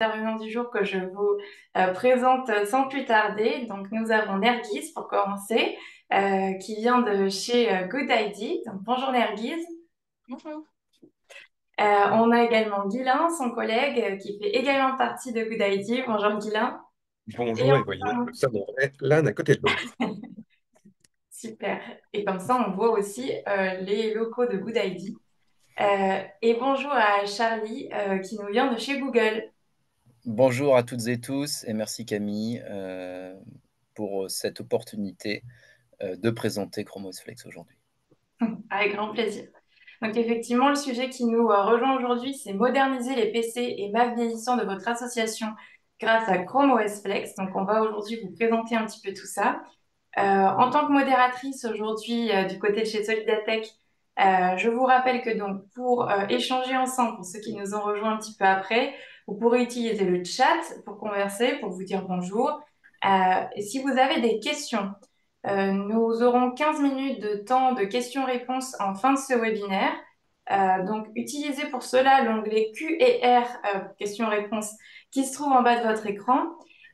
Intervenant du jour que je vous présente sans plus tarder. Donc, nous avons Nerguise pour commencer, qui vient de chez Good ID. Donc, bonjour Nerguise. Bonjour. On a également Guilain, son collègue, qui fait également partie de Good ID. Bonjour Guilain. Et Bonjour, et voyez, nous sommes l'un à côté de l'autre. super. Et comme ça, on voit aussi les locaux de Good ID. Et bonjour à Charlie, qui nous vient de chez Google. Bonjour à toutes et tous et merci Camille pour cette opportunité de présenter Chrome OS Flex aujourd'hui. Avec grand plaisir. Donc effectivement, le sujet qui nous rejoint aujourd'hui, c'est moderniser les PC et Mac vieillissants de votre association grâce à Chrome OS Flex. Donc on va aujourd'hui vous présenter un petit peu tout ça. En tant que modératrice aujourd'hui du côté de chez Solidatech, je vous rappelle que donc pour échanger ensemble, pour ceux qui nous ont rejoints un petit peu après, vous pourrez utiliser le chat pour converser, pour vous dire bonjour. Et si vous avez des questions, nous aurons 15 minutes de temps de questions-réponses en fin de ce webinaire. Donc, utilisez pour cela l'onglet Q&R, questions-réponses, qui se trouve en bas de votre écran.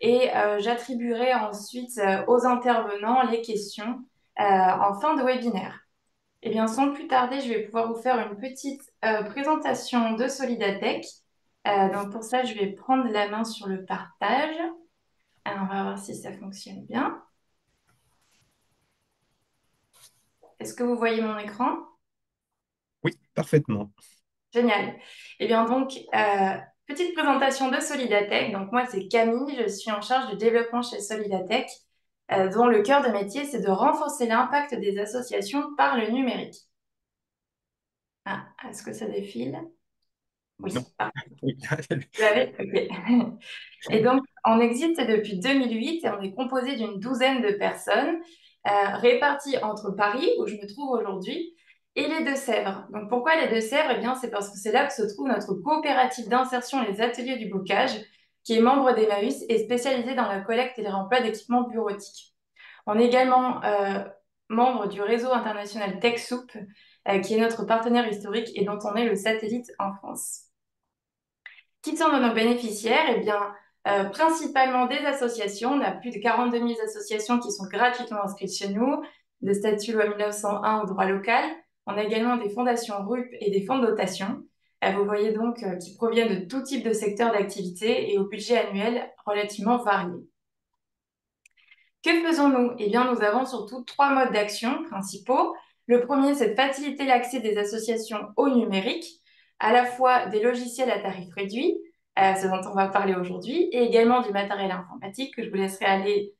Et j'attribuerai ensuite aux intervenants les questions en fin de webinaire. Eh bien, sans plus tarder, je vais pouvoir vous faire une petite présentation de Solidatech. Donc, pour ça, je vais prendre la main sur le partage. Alors, on va voir si ça fonctionne bien. Est-ce que vous voyez mon écran? Oui, parfaitement. Génial. Eh bien, donc, petite présentation de Solidatech. Donc, moi, c'est Camille. Je suis en charge du développement chez Solidatech, dont le cœur de métier, c'est de renforcer l'impact des associations par le numérique. Ah, est-ce que ça défile? Oui, Non. parfait. Oui. Vous l'avez? OK. Et donc, on existe depuis 2008 et on est composé d'une douzaine de personnes réparties entre Paris, où je me trouve aujourd'hui, et les Deux-Sèvres. Donc, pourquoi les Deux-Sèvres? Eh bien, c'est parce que c'est là que se trouve notre coopérative d'insertion Les Ateliers du Bocage, qui est membre d'Emmaüs et spécialisée dans la collecte et le remploi d'équipements bureautiques. On est également membre du réseau international TechSoup, qui est notre partenaire historique et dont on est le satellite en France. Qui sont nos bénéficiaires? Eh bien, principalement des associations. On a plus de 42 000 associations qui sont gratuitement inscrites chez nous, de statut loi 1901 au droit local. On a également des fondations RUP et des fonds de dotation. Vous voyez donc qui proviennent de tout type de secteur d'activité et au budget annuel relativement varié. Que faisons-nous? Eh bien, nous avons surtout trois modes d'action principaux. Le premier, c'est de faciliter l'accès des associations au numérique, à la fois des logiciels à tarif réduit, ce dont on va parler aujourd'hui, et également du matériel informatique que je vous laisserai aller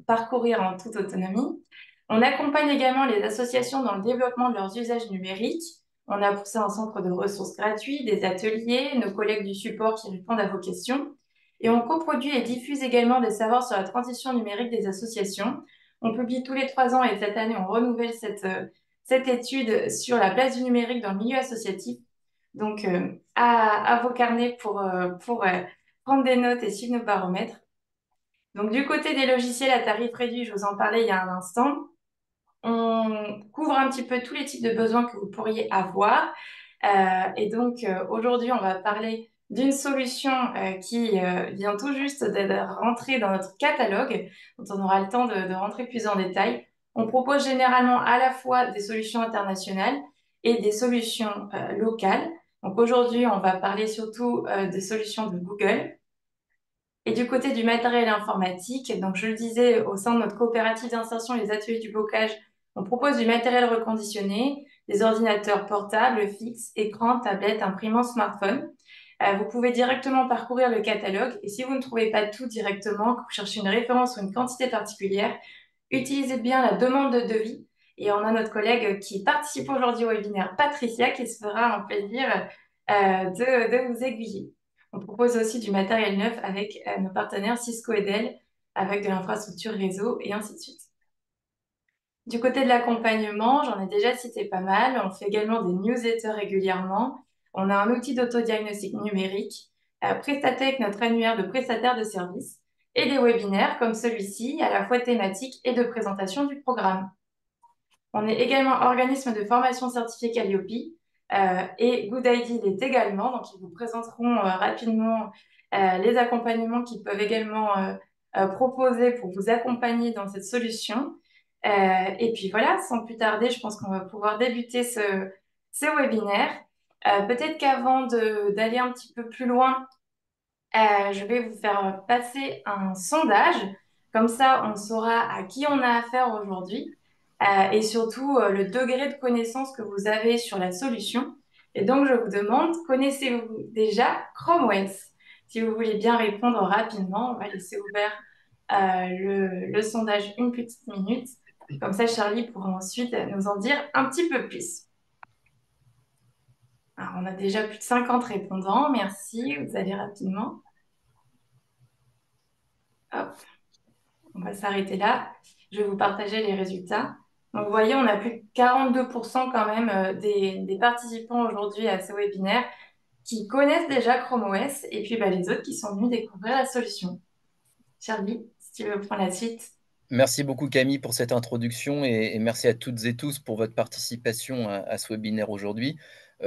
parcourir en toute autonomie. On accompagne également les associations dans le développement de leurs usages numériques. On a pour ça un centre de ressources gratuits, des ateliers, nos collègues du support qui répondent à vos questions. Et on coproduit et diffuse également des savoirs sur la transition numérique des associations. On publie tous les 3 ans et cette année, on renouvelle cette étude sur la place du numérique dans le milieu associatif. Donc, à vos carnets pour prendre des notes et suivre nos baromètres. Donc, du côté des logiciels à tarif réduit, je vous en parlais il y a un instant, on couvre un petit peu tous les types de besoins que vous pourriez avoir. Et donc, aujourd'hui, on va parler d'une solution qui vient tout juste de rentrer dans notre catalogue, dont on aura le temps de rentrer plus en détail. On propose généralement à la fois des solutions internationales et des solutions locales. Donc aujourd'hui, on va parler surtout des solutions de Google. Et du côté du matériel informatique, donc je le disais, au sein de notre coopérative d'insertion Les Ateliers du Bocage, on propose du matériel reconditionné, des ordinateurs portables, fixes, écrans, tablettes, imprimantes, smartphones. Vous pouvez directement parcourir le catalogue et si vous ne trouvez pas tout directement, que vous cherchez une référence ou une quantité particulière, utilisez bien la demande de devis. Et on a notre collègue qui participe aujourd'hui au webinaire, Patricia, qui se fera un plaisir de vous aiguiller. On propose aussi du matériel neuf avec nos partenaires Cisco et Dell, avec de l'infrastructure réseau et ainsi de suite. Du côté de l'accompagnement, j'en ai déjà cité pas mal. On fait également des newsletters régulièrement. On a un outil d'autodiagnostic numérique, Prestatec, notre annuaire de prestataires de services, et des webinaires comme celui-ci, à la fois thématique et de présentation du programme. On est également organisme de formation certifié Calliope, Et Good ID l'est également. Donc, ils vous présenteront rapidement les accompagnements qu'ils peuvent également proposer pour vous accompagner dans cette solution. Et puis voilà, sans plus tarder, je pense qu'on va pouvoir débuter ce webinaire. Peut-être qu'avant d'aller un petit peu plus loin, je vais vous faire passer un sondage. Comme ça, on saura à qui on a affaire aujourd'hui et surtout le degré de connaissance que vous avez sur la solution. Et donc, je vous demande, connaissez-vous déjà Chrome OS? Si vous voulez bien répondre rapidement, on va laisser ouvert le sondage une petite minute. Comme ça, Charlie pourra ensuite nous en dire un petit peu plus. Alors, on a déjà plus de 50 répondants. Merci, vous allez rapidement. Hop. On va s'arrêter là. Je vais vous partager les résultats. Donc, vous voyez, on a plus de 42% quand même des participants aujourd'hui à ce webinaire qui connaissent déjà Chrome OS et puis bah, les autres qui sont venus découvrir la solution. Charlie, si tu veux prendre la suite. Merci beaucoup Camille pour cette introduction et merci à toutes et tous pour votre participation à ce webinaire aujourd'hui.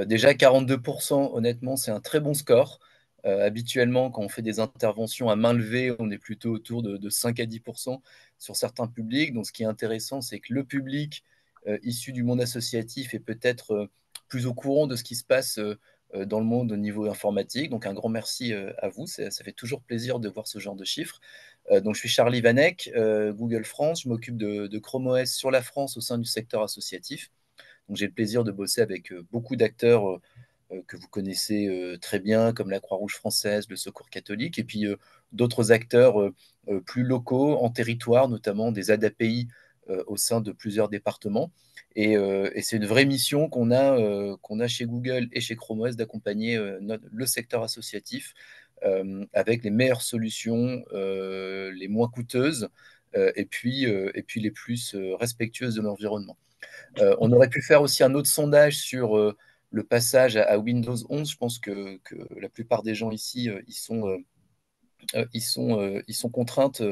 Déjà 42%, honnêtement, c'est un très bon score. Habituellement, quand on fait des interventions à main levée, on est plutôt autour de 5 à 10% sur certains publics. Donc ce qui est intéressant, c'est que le public issu du monde associatif est peut-être plus au courant de ce qui se passe dans le monde au niveau informatique. Donc un grand merci à vous, ça fait toujours plaisir de voir ce genre de chiffres. Donc, je suis Charlie Vanek, Google France. Je m'occupe de Chrome OS sur la France au sein du secteur associatif. Donc, j'ai le plaisir de bosser avec beaucoup d'acteurs que vous connaissez très bien, comme la Croix-Rouge française, le Secours catholique, et puis d'autres acteurs plus locaux en territoire, notamment des ADAPI au sein de plusieurs départements. Et c'est une vraie mission qu'on a chez Google et chez Chrome OS d'accompagner le secteur associatif avec les meilleures solutions, les moins coûteuses et puis les plus respectueuses de l'environnement. On aurait pu faire aussi un autre sondage sur le passage à Windows 11. Je pense que la plupart des gens ici, ils sont contraintes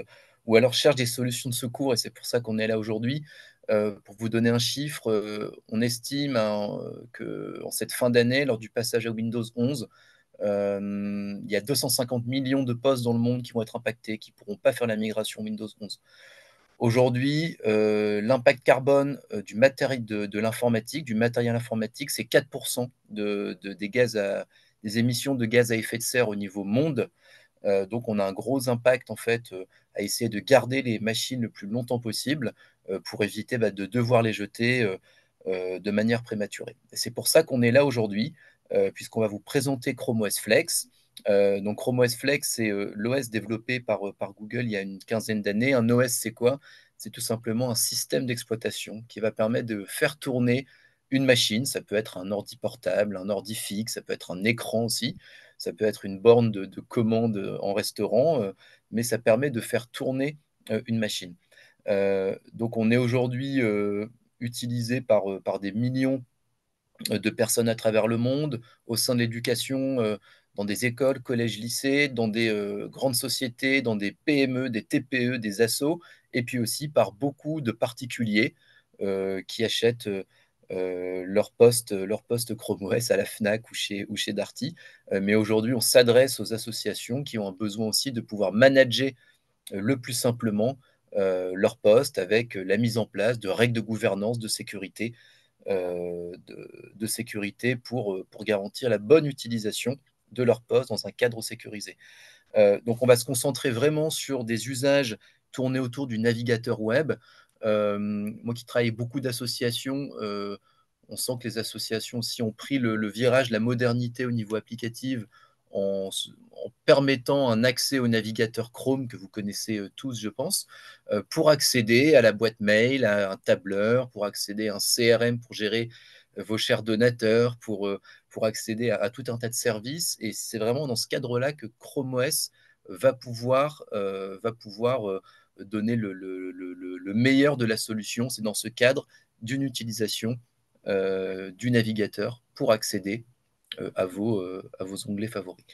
ou alors cherchent des solutions de secours et c'est pour ça qu'on est là aujourd'hui. Pour vous donner un chiffre, on estime qu'en cette fin d'année, lors du passage à Windows 11, il y a 250 millions de postes dans le monde qui vont être impactés, qui ne pourront pas faire la migration Windows 11. Aujourd'hui, l'impact carbone du matériel de l'informatique, du matériel informatique, c'est 4% des émissions de gaz à effet de serre au niveau monde. Donc, on a un gros impact en fait à essayer de garder les machines le plus longtemps possible pour éviter de devoir les jeter de manière prématurée. C'est pour ça qu'on est là aujourd'hui, puisqu'on va vous présenter Chrome OS Flex. Donc Chrome OS Flex, c'est l'OS développé par Google il y a une quinzaine d'années. Un OS, c'est quoi? C'est tout simplement un système d'exploitation qui va permettre de faire tourner une machine. Ça peut être un ordi portable, un ordi fixe, ça peut être un écran aussi, ça peut être une borne de commande en restaurant, mais ça permet de faire tourner une machine. Donc on est aujourd'hui utilisé par des millions de personnes à travers le monde, au sein de l'éducation, dans des écoles, collèges, lycées, dans des grandes sociétés, dans des PME, des TPE, des assos, et puis aussi par beaucoup de particuliers qui achètent leur poste Chrome OS à la FNAC ou chez Darty. Mais aujourd'hui, on s'adresse aux associations qui ont un besoin aussi de pouvoir manager le plus simplement leur poste avec la mise en place de règles de gouvernance, de sécurité pour garantir la bonne utilisation de leur poste dans un cadre sécurisé. Donc, on va se concentrer vraiment sur des usages tournés autour du navigateur web. Moi qui travaille beaucoup d'associations, on sent que les associations aussi ont pris le virage de la modernité au niveau applicatif en permettant un accès au navigateur Chrome que vous connaissez tous, je pense, pour accéder à la boîte mail, à un tableur, pour accéder à un CRM pour gérer vos chers donateurs, pour accéder à tout un tas de services. Et c'est vraiment dans ce cadre-là que Chrome OS va pouvoir donner le meilleur de la solution. C'est dans ce cadre d'une utilisation du navigateur pour accéder à vos onglets favoris.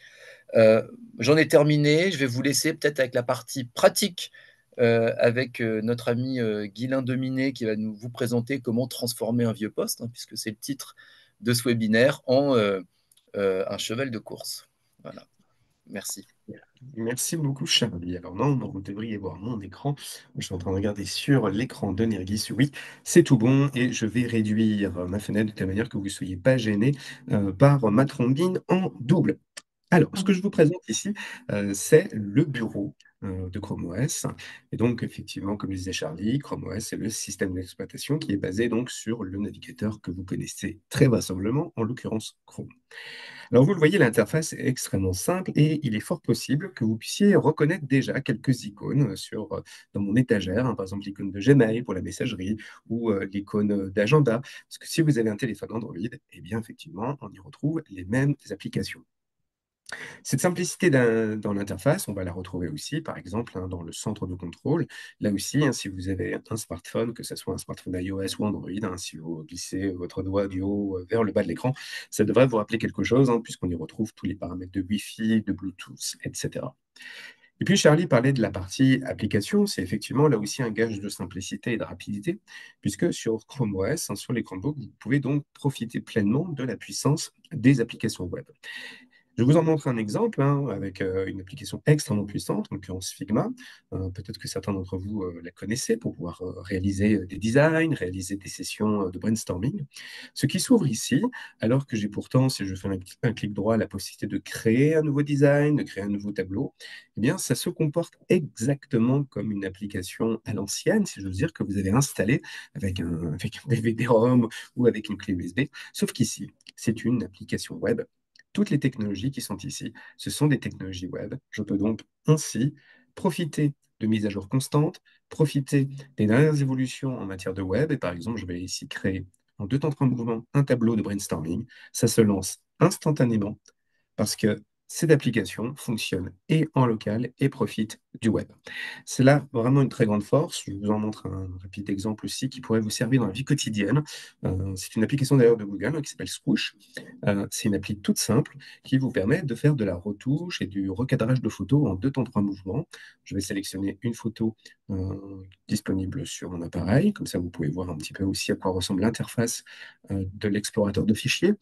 J'en ai terminé. Je vais vous laisser peut-être avec la partie pratique avec notre ami Guylain Dominé qui va vous présenter comment transformer un vieux poste, hein, puisque c'est le titre de ce webinaire en un cheval de course. Voilà, merci. Merci beaucoup, Charlie. Alors non, vous devriez voir mon écran. Je suis en train de regarder sur l'écran de Nergis. Oui, c'est tout bon et je vais réduire ma fenêtre de telle manière que vous ne soyez pas gêné par ma trombine en double. Alors, ce que je vous présente ici, c'est le bureau de Chrome OS. Et donc, effectivement, comme le disait Charlie, Chrome OS, c'est le système d'exploitation qui est basé donc sur le navigateur que vous connaissez très vraisemblablement, en l'occurrence Chrome. Alors, vous le voyez, l'interface est extrêmement simple et il est fort possible que vous puissiez reconnaître déjà quelques icônes dans mon étagère, hein, par exemple l'icône de Gmail pour la messagerie ou l'icône d'agenda. Parce que si vous avez un téléphone Android, eh bien, effectivement, on y retrouve les mêmes applications. Cette simplicité dans l'interface, on va la retrouver aussi, par exemple, hein, dans le centre de contrôle. Là aussi, hein, si vous avez un smartphone, que ce soit un smartphone iOS ou Android, hein, si vous glissez votre doigt du haut vers le bas de l'écran, ça devrait vous rappeler quelque chose, hein, puisqu'on y retrouve tous les paramètres de Wi-Fi, de Bluetooth, etc. Et puis Charlie parlait de la partie application, c'est effectivement là aussi un gage de simplicité et de rapidité, puisque sur Chrome OS, hein, sur les Chromebooks, vous pouvez donc profiter pleinement de la puissance des applications web. Je vous en montre un exemple hein, avec une application extrêmement puissante, en l'occurrence Figma. Peut-être que certains d'entre vous la connaissez pour pouvoir réaliser des designs, réaliser des sessions de brainstorming. Ce qui s'ouvre ici, alors que j'ai pourtant, si je fais un clic droit, la possibilité de créer un nouveau design, de créer un nouveau tableau, eh bien, ça se comporte exactement comme une application à l'ancienne, si j'ose dire, que vous avez installée avec un DVD-ROM ou avec une clé USB. Sauf qu'ici, c'est une application web. Toutes les technologies qui sont ici, ce sont des technologies web. Je peux donc ainsi profiter de mises à jour constantes, profiter des dernières évolutions en matière de web. Et par exemple, je vais ici créer en deux temps trois mouvements un tableau de brainstorming. Ça se lance instantanément parce que cette application fonctionne et en local et profite du web. C'est là vraiment une très grande force. Je vous en montre un rapide exemple aussi qui pourrait vous servir dans la vie quotidienne. C'est une application d'ailleurs de Google qui s'appelle Swoosh. C'est une appli toute simple qui vous permet de faire de la retouche et du recadrage de photos en deux temps trois mouvements. Je vais sélectionner une photo disponible sur mon appareil. Comme ça, vous pouvez voir un petit peu aussi à quoi ressemble l'interface de l'explorateur de fichiers.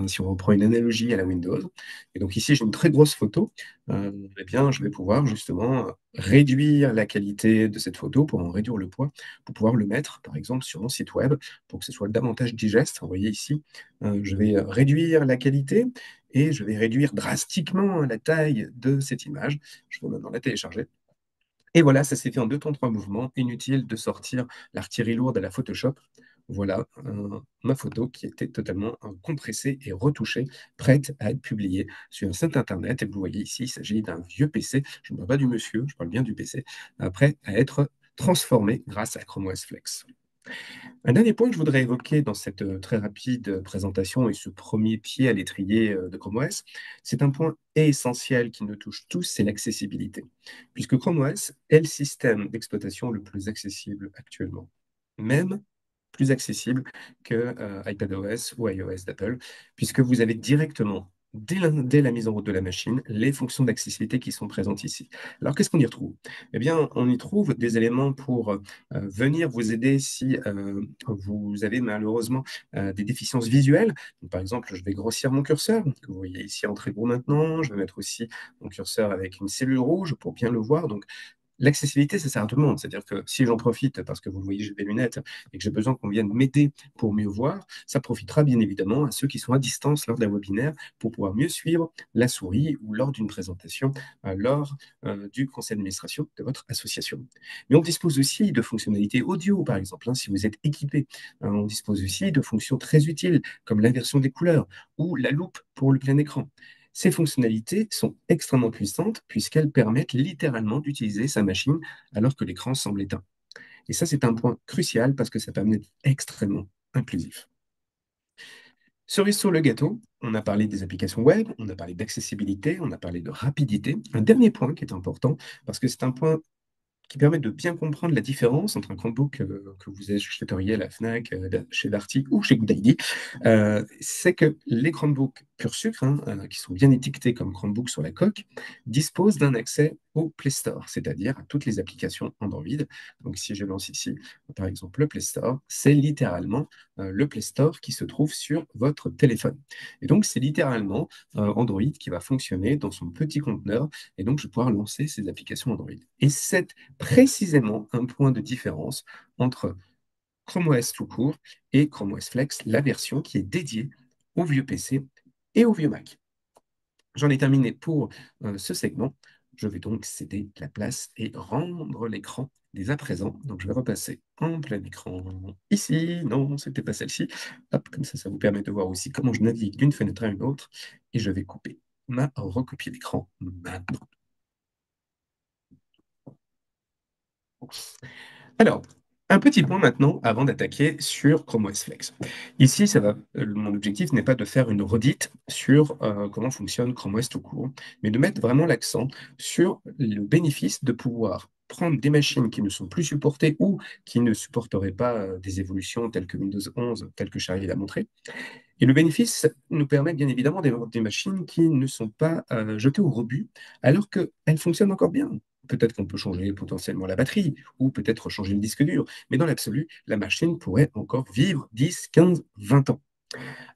Si on reprend une analogie à la Windows. Et donc ici, j'ai une très grosse photo. Eh bien, je vais pouvoir justement réduire la qualité de cette photo pour en réduire le poids, pour pouvoir le mettre, par exemple, sur mon site web, pour que ce soit davantage digeste. Vous voyez ici, je vais réduire la qualité et je vais réduire drastiquement la taille de cette image. Je vais maintenant la télécharger. Et voilà, ça s'est fait en deux temps, trois mouvements. Inutile de sortir l'artillerie lourde à la Photoshop. Voilà ma photo qui était totalement compressée et retouchée, prête à être publiée sur un site internet. Et vous voyez ici, il s'agit d'un vieux PC. Je ne parle pas du monsieur, je parle bien du PC, prêt à être transformé grâce à Chrome OS Flex. Un dernier point que je voudrais évoquer dans cette très rapide présentation et ce premier pied à l'étrier de Chrome OS, c'est un point essentiel qui nous touche tous, c'est l'accessibilité. Puisque Chrome OS est le système d'exploitation le plus accessible actuellement. Même plus accessible que iPadOS ou iOS d'Apple, puisque vous avez directement, dès la mise en route de la machine, les fonctions d'accessibilité qui sont présentes ici. Alors, qu'est-ce qu'on y retrouve? Eh bien, on y trouve des éléments pour venir vous aider si vous avez malheureusement des déficiences visuelles. Donc, par exemple, je vais grossir mon curseur, que vous voyez ici en très gros maintenant. Je vais mettre aussi mon curseur avec une cellule rouge pour bien le voir. Donc, l'accessibilité, ça sert à tout le monde. C'est-à-dire que si j'en profite parce que vous le voyez, j'ai des lunettes et que j'ai besoin qu'on vienne m'aider pour mieux voir, ça profitera bien évidemment à ceux qui sont à distance lors d'un webinaire pour pouvoir mieux suivre la souris ou lors d'une présentation, lors du conseil d'administration de votre association. Mais on dispose aussi de fonctionnalités audio, par exemple, hein, si vous êtes équipé. On dispose aussi de fonctions très utiles comme l'inversion des couleurs ou la loupe pour le plein écran. Ces fonctionnalités sont extrêmement puissantes puisqu'elles permettent littéralement d'utiliser sa machine alors que l'écran semble éteint. Et ça, c'est un point crucial parce que ça permet d'être extrêmement inclusif. Cerise sur le gâteau, on a parlé des applications web, on a parlé d'accessibilité, on a parlé de rapidité. Un dernier point qui est important, parce que c'est un point qui permet de bien comprendre la différence entre un Chromebook que vous achèteriez à la Fnac, chez Darty ou chez GoodID, c'est que les Chromebooks pur sucre, hein, qui sont bien étiquetés comme Chromebook sur la coque, disposent d'un accès au Play Store, c'est-à-dire à toutes les applications Android. Donc si je lance ici, par exemple, le Play Store, c'est littéralement le Play Store qui se trouve sur votre téléphone. Et donc c'est littéralement Android qui va fonctionner dans son petit conteneur, et donc je vais pouvoir lancer ces applications Android. Et c'est précisément un point de différence entre Chrome OS tout court et Chrome OS Flex, la version qui est dédiée aux vieux PC et aux vieux Mac. J'en ai terminé pour ce segment. Je vais donc céder la place et rendre l'écran dès à présent. Donc je vais repasser en plein écran ici. Non, c'était pas celle-ci. Hop, comme ça vous permet de voir aussi comment je navigue d'une fenêtre à une autre. Et je vais couper ma recopie d'écran maintenant. Alors, un petit point maintenant avant d'attaquer sur Chrome OS Flex. Ici, mon objectif n'est pas de faire une redite sur comment fonctionne Chrome OS tout court, mais de mettre vraiment l'accent sur le bénéfice de pouvoir prendre des machines qui ne sont plus supportées ou qui ne supporteraient pas des évolutions telles que Windows 11, telles que Charlie l'a montré, et le bénéfice nous permet bien évidemment d'avoir des machines qui ne sont pas jetées au rebut, alors qu'elles fonctionnent encore bien. Peut-être qu'on peut changer potentiellement la batterie, ou peut-être changer le disque dur, mais dans l'absolu, la machine pourrait encore vivre 10, 15, 20 ans.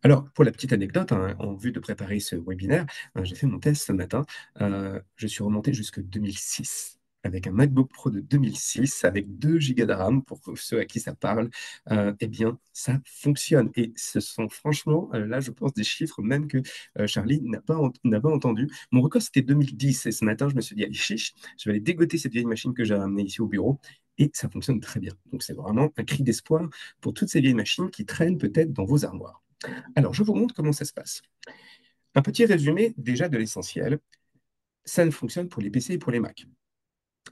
Alors, pour la petite anecdote, hein, en vue de préparer ce webinaire, j'ai fait mon test ce matin. Je suis remonté jusque 2006 avec un MacBook Pro de 2006 avec 2 Go de RAM pour ceux à qui ça parle. Eh bien, ça fonctionne. Et ce sont franchement, là, je pense, des chiffres même que Charlie n'a pas entendu. Mon record, c'était 2010. Et ce matin, je me suis dit, allez, chiche, je vais aller dégoter cette vieille machine que j'ai ramenée ici au bureau. Et ça fonctionne très bien. Donc, c'est vraiment un cri d'espoir pour toutes ces vieilles machines qui traînent peut-être dans vos armoires. Alors, je vous montre comment ça se passe. Un petit résumé déjà de l'essentiel. Ça ne fonctionne pour les PC et pour les Mac.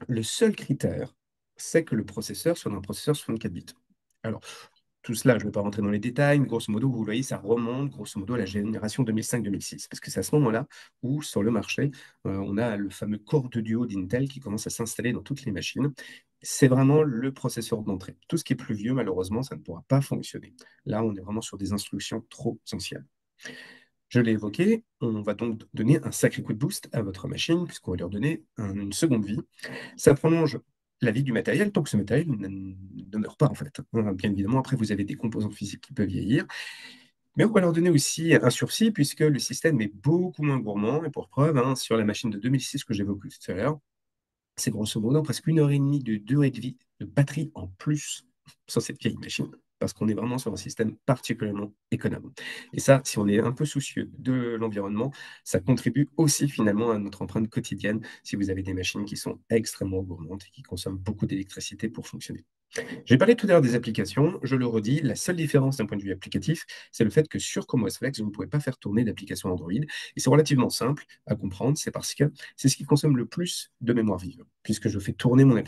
Le seul critère, c'est que le processeur soit un processeur 64 bits. Alors, tout cela, je ne vais pas rentrer dans les détails, mais grosso modo, vous voyez, ça remonte grosso modo à la génération 2005-2006, parce que c'est à ce moment-là où, sur le marché, on a le fameux Core de Duo d'Intel qui commence à s'installer dans toutes les machines. C'est vraiment le processeur d'entrée. Tout ce qui est plus vieux, malheureusement, ça ne pourra pas fonctionner. Là, on est vraiment sur des instructions trop anciennes. Je l'ai évoqué, on va donc donner un sacré coup de boost à votre machine, puisqu'on va lui redonner une seconde vie. Ça prolonge la vie du matériel tant que ce matériel ne meurt pas, en fait. Bien évidemment, après, vous avez des composants physiques qui peuvent vieillir, mais on va leur donner aussi un sursis, puisque le système est beaucoup moins gourmand. Et pour preuve, hein, sur la machine de 2006 que j'évoquais tout à l'heure, c'est grosso modo presque 1 heure et demie de durée de vie de batterie en plus sur cette vieille machine, parce qu'on est vraiment sur un système particulièrement économe. Et ça, si on est un peu soucieux de l'environnement, ça contribue aussi finalement à notre empreinte quotidienne si vous avez des machines qui sont extrêmement gourmandes et qui consomment beaucoup d'électricité pour fonctionner. J'ai parlé tout à l'heure des applications, je le redis, la seule différence d'un point de vue applicatif, c'est le fait que sur Chrome OS Flex, vous ne pouvez pas faire tourner d'application Android. Et c'est relativement simple à comprendre, c'est parce que c'est ce qui consomme le plus de mémoire vive, puisque je fais tourner mes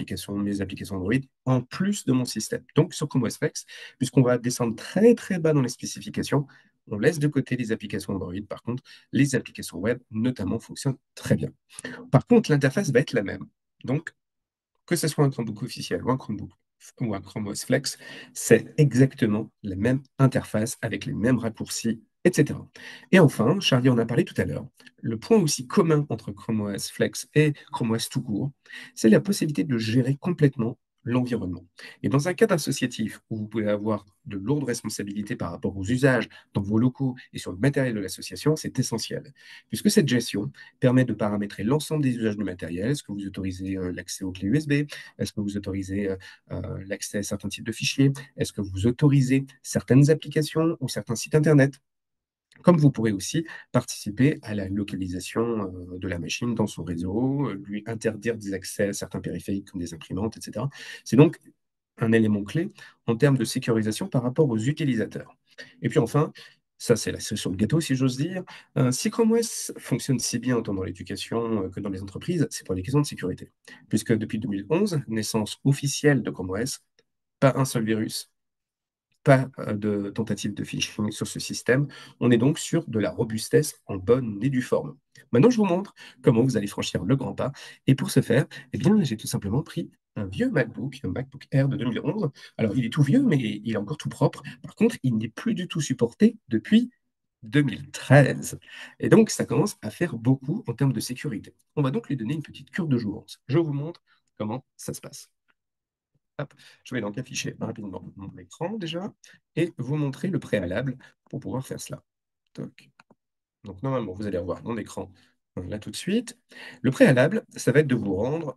applications Android en plus de mon système. Donc sur Chrome OS Flex, puisqu'on va descendre très très bas dans les spécifications, on laisse de côté les applications Android. Par contre, les applications web, notamment, fonctionnent très bien. Par contre, l'interface va être la même. Donc, que ce soit un Chromebook officiel ou un Chrome OS Flex, c'est exactement la même interface avec les mêmes raccourcis, etc. Et enfin, Charlie en a parlé tout à l'heure, le point aussi commun entre Chrome OS Flex et Chrome OS tout court, c'est la possibilité de gérer complètement l'environnement. Et dans un cadre associatif où vous pouvez avoir de lourdes responsabilités par rapport aux usages dans vos locaux et sur le matériel de l'association, c'est essentiel, puisque cette gestion permet de paramétrer l'ensemble des usages du matériel. Est-ce que vous autorisez l'accès aux clés USB? Est-ce que vous autorisez l'accès à certains types de fichiers? Est-ce que vous autorisez certaines applications ou certains sites Internet? Comme vous pourrez aussi participer à la localisation de la machine dans son réseau, lui interdire des accès à certains périphériques comme des imprimantes, etc. C'est donc un élément clé en termes de sécurisation par rapport aux utilisateurs. Et puis enfin, ça c'est la cerise sur le gâteau si j'ose dire, si Chrome OS fonctionne si bien autant dans l'éducation que dans les entreprises, c'est pour des questions de sécurité. Puisque depuis 2011, naissance officielle de Chrome OS, pas un seul virus, pas de tentative de phishing sur ce système. On est donc sur de la robustesse en bonne et due forme. Maintenant, je vous montre comment vous allez franchir le grand pas. Et pour ce faire, eh bien, j'ai tout simplement pris un vieux MacBook, un MacBook Air de 2011. Alors, il est tout vieux, mais il est encore tout propre. Par contre, il n'est plus du tout supporté depuis 2013. Et donc, ça commence à faire beaucoup en termes de sécurité. On va donc lui donner une petite cure de jouvence. Je vous montre comment ça se passe. Hop. Je vais donc afficher rapidement mon écran déjà et vous montrer le préalable pour pouvoir faire cela. Toc. Donc, normalement, vous allez revoir mon écran là tout de suite. Le préalable, ça va être de vous rendre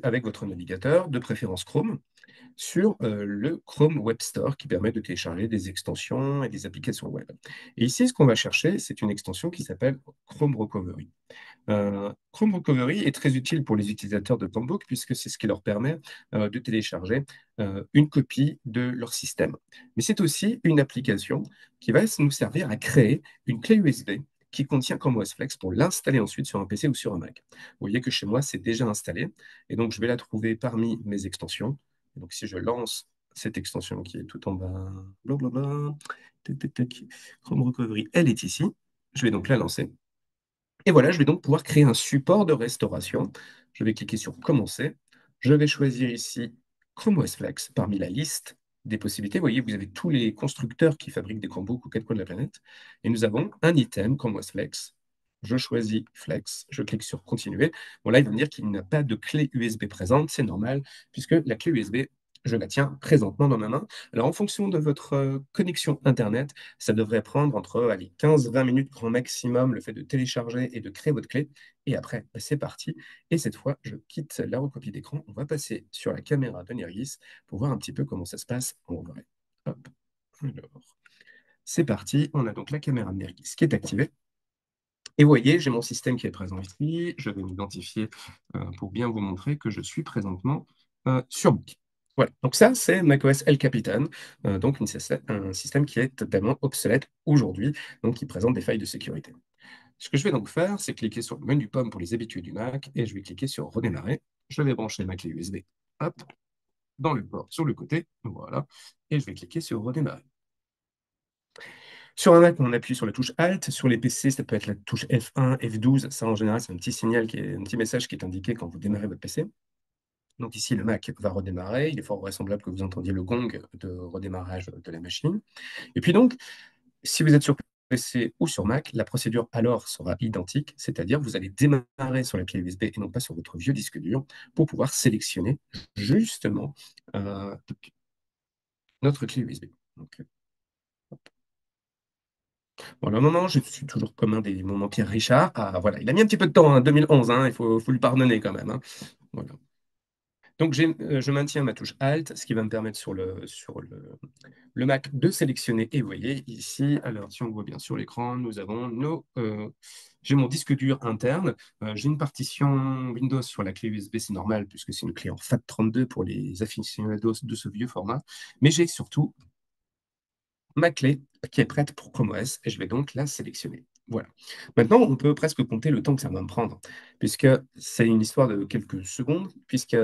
avec votre navigateur, de préférence Chrome, sur le Chrome Web Store qui permet de télécharger des extensions et des applications web. Et ici, ce qu'on va chercher, c'est une extension qui s'appelle Chrome Recovery. Chrome Recovery est très utile pour les utilisateurs de Chromebook puisque c'est ce qui leur permet de télécharger une copie de leur système. Mais c'est aussi une application qui va nous servir à créer une clé USB qui contient Chrome OS Flex pour l'installer ensuite sur un PC ou sur un Mac. Vous voyez que chez moi, c'est déjà installé et donc je vais la trouver parmi mes extensions. Et donc si je lance cette extension qui est tout en bas, blablabla, tac, tac, tac, Chrome Recovery, elle est ici. Je vais donc la lancer. Et voilà, je vais donc pouvoir créer un support de restauration. Je vais cliquer sur Commencer. Je vais choisir ici Chrome OS Flex parmi la liste des possibilités. Vous voyez, vous avez tous les constructeurs qui fabriquent des Chromebooks aux quatre coins de la planète. Et nous avons un item Chrome OS Flex. Je choisis Flex, je clique sur Continuer. Bon, là, il va me dire qu'il n'a pas de clé USB présente. C'est normal, puisque la clé USB, je la tiens présentement dans ma main. Alors, en fonction de votre connexion Internet, ça devrait prendre entre 15-20 minutes grand maximum, le fait de télécharger et de créer votre clé. Et après, bah, c'est parti. Et cette fois, je quitte la recopie d'écran. On va passer sur la caméra de Nergis pour voir un petit peu comment ça se passe en vrai. Hop. Alors, c'est parti. On a donc la caméra de Nergis qui est activée. Et vous voyez, j'ai mon système qui est présent ici. Je vais m'identifier pour bien vous montrer que je suis présentement sur Mac. Voilà, donc ça, c'est macOS El Capitan, donc un système qui est totalement obsolète aujourd'hui, donc qui présente des failles de sécurité. Ce que je vais donc faire, c'est cliquer sur le menu pomme pour les habitués du Mac, et je vais cliquer sur Redémarrer. Je vais brancher ma clé USB, hop, dans le port sur le côté, voilà, et je vais cliquer sur Redémarrer. Sur un Mac, on appuie sur la touche Alt. Sur les PC, ça peut être la touche F1, F12. Ça, en général, c'est un petit signal, un petit message qui est indiqué quand vous démarrez votre PC. Donc ici, le Mac va redémarrer. Il est fort vraisemblable que vous entendiez le gong de redémarrage de la machine. Et puis donc, si vous êtes sur PC ou sur Mac, la procédure alors sera identique, c'est-à-dire vous allez démarrer sur la clé USB et non pas sur votre vieux disque dur pour pouvoir sélectionner justement notre clé USB. Donc, bon, le moment, je suis toujours comme un des moments Pierre Richard. Ah, voilà, il a mis un petit peu de temps, 2011, il faut lui pardonner quand même. Voilà. Donc, je maintiens ma touche Alt, ce qui va me permettre le Mac de sélectionner. Et vous voyez ici, alors si on voit bien sur l'écran, nous avons j'ai mon disque dur interne. J'ai une partition Windows sur la clé USB, c'est normal puisque c'est une clé en FAT32 pour les aficionados de ce vieux format. Mais j'ai surtout ma clé qui est prête pour Chrome OS et je vais donc la sélectionner. Voilà. Maintenant, on peut presque compter le temps que ça va me prendre, puisque c'est une histoire de quelques secondes, puisque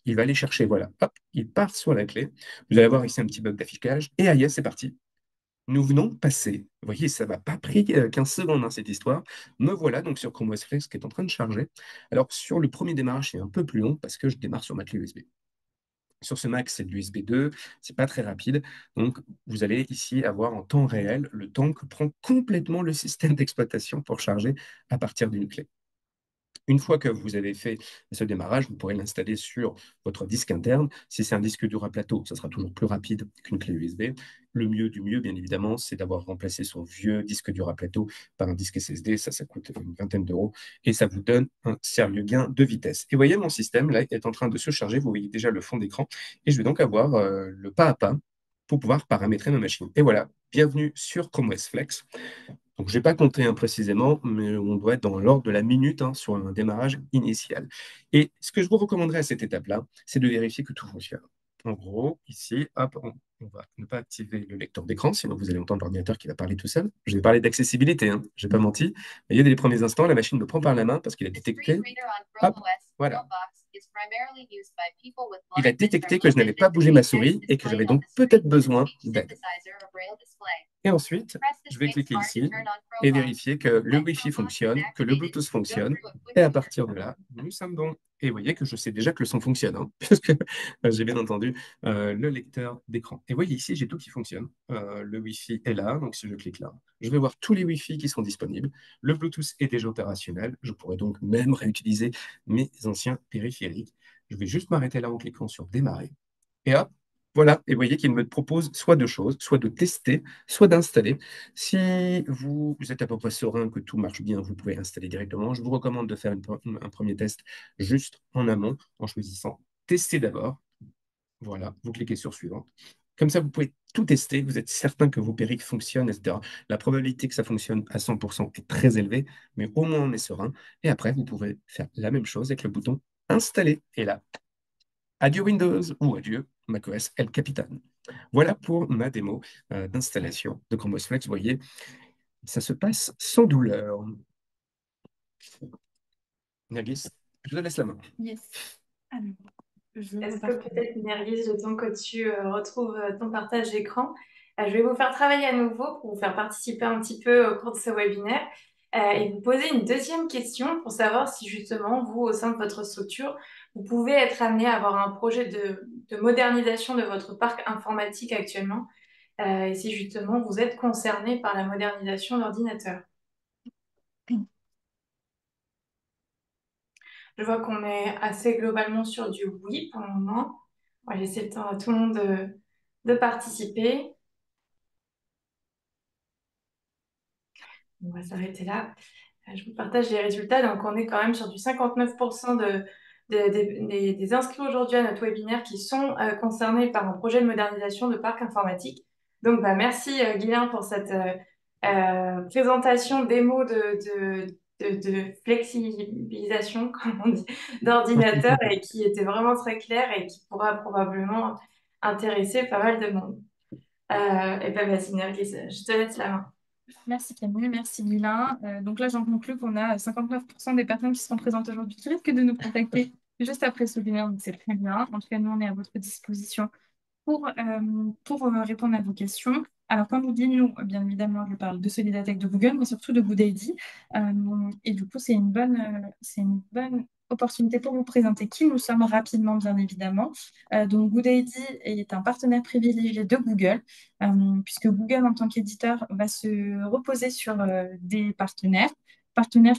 il va aller chercher, voilà, hop, il part sur la clé. Vous allez avoir ici un petit bug d'affichage, et aïe, c'est parti. Nous venons passer. Vous voyez, ça ne va pas pris 15 secondes, cette histoire. Me voilà donc sur Chrome OS Flex qui est en train de charger. Alors, sur le premier démarrage, c'est un peu plus long parce que je démarre sur ma clé USB. Sur ce Mac, c'est de l'USB 2, c'est pas très rapide. Donc, vous allez ici avoir en temps réel le temps que prend complètement le système d'exploitation pour charger à partir d'une clé. Une fois que vous avez fait ce démarrage, vous pourrez l'installer sur votre disque interne. Si c'est un disque dur à plateau, ça sera toujours plus rapide qu'une clé USB. Le mieux du mieux, bien évidemment, c'est d'avoir remplacé son vieux disque dur à plateau par un disque SSD. Ça coûte une vingtaine d'euros et ça vous donne un sérieux gain de vitesse. Et vous voyez, mon système là est en train de se charger. Vous voyez déjà le fond d'écran et je vais donc avoir le pas à pas pour pouvoir paramétrer ma machine. Et voilà, bienvenue sur Chrome OS Flex. Donc, je n'ai pas compté précisément, mais on doit être dans l'ordre de la minute sur un démarrage initial. Et ce que je vous recommanderais à cette étape-là, c'est de vérifier que tout fonctionne. En gros, ici, hop, on va ne pas activer le lecteur d'écran, sinon vous allez entendre l'ordinateur qui va parler tout seul. Je vais parler d'accessibilité, je n'ai pas menti. Mais il y a des premiers instants, la machine me prend par la main parce qu'il a détecté. Hop, voilà. Il a détecté que je n'avais pas bougé ma souris et que j'avais donc peut-être besoin d'aide. Et ensuite, je vais cliquer ici et vérifier que le Wi-Fi fonctionne, que le Bluetooth fonctionne. Et à partir de là, nous sommes bons. Et vous voyez que je sais déjà que le son fonctionne, hein, parce que j'ai bien entendu le lecteur d'écran. Et vous voyez ici, j'ai tout qui fonctionne. Le Wi-Fi est là, donc si je clique là, je vais voir tous les Wi-Fi qui sont disponibles. Le Bluetooth est déjà opérationnel. Je pourrais donc même réutiliser mes anciens périphériques. Je vais juste m'arrêter là en cliquant sur démarrer. Et hop, voilà. Et vous voyez qu'il me propose soit deux choses, soit de tester, soit d'installer. Si vous êtes à peu près serein que tout marche bien, vous pouvez installer directement. Je vous recommande de faire un premier test juste en amont en choisissant tester d'abord. Voilà, vous cliquez sur suivant. Comme ça, vous pouvez tout tester. Vous êtes certain que vos périques fonctionnent, etc. La probabilité que ça fonctionne à 100% est très élevée, mais au moins on est serein. Et après, vous pouvez faire la même chose avec le bouton installer. Et là, adieu Windows ou adieu macOS El Capitan. Voilà pour ma démo d'installation de Chrome OS Flex. Vous voyez, ça se passe sans douleur. Nergis, je te laisse la main. Yes. Alors, je Est-ce que repars. peut-être, Nergis, le temps que tu retrouves ton partage d'écran, je vais vous faire travailler à nouveau pour vous faire participer un petit peu au cours de ce webinaire et vous poser une deuxième question pour savoir si justement, vous, au sein de votre structure, vous pouvez être amené à avoir un projet de modernisation de votre parc informatique actuellement et si justement vous êtes concerné par la modernisation d'ordinateurs. Je vois qu'on est assez globalement sur du oui pour le moment. On va laisser le temps à tout le monde de participer. On va s'arrêter là. Je vous partage les résultats. Donc, on est quand même sur du 59% des inscrits aujourd'hui à notre webinaire qui sont concernés par un projet de modernisation de parc informatique. Donc, bah, merci Guilain pour cette présentation démo de flexibilisation, comme on dit, d'ordinateur et qui était vraiment très claire et qui pourra probablement intéresser pas mal de monde. Et ben vas-y, Nergis, je te laisse la main. Merci Camille, merci Lila. Donc là, j'en conclus qu'on a 59% des personnes qui sont présentes aujourd'hui qui risquent de nous contacter juste après ce webinaire, donc c'est très bien. En tout cas, nous, on est à votre disposition pour répondre à vos questions. Alors, comme vous dites, nous, bien évidemment, je parle de Solidatech de Google, mais surtout de GoodID. Et du coup, c'est une bonne opportunité pour vous présenter qui nous sommes rapidement, bien évidemment. Donc, GoodID est un partenaire privilégié de Google, puisque Google, en tant qu'éditeur, va se reposer sur des partenaires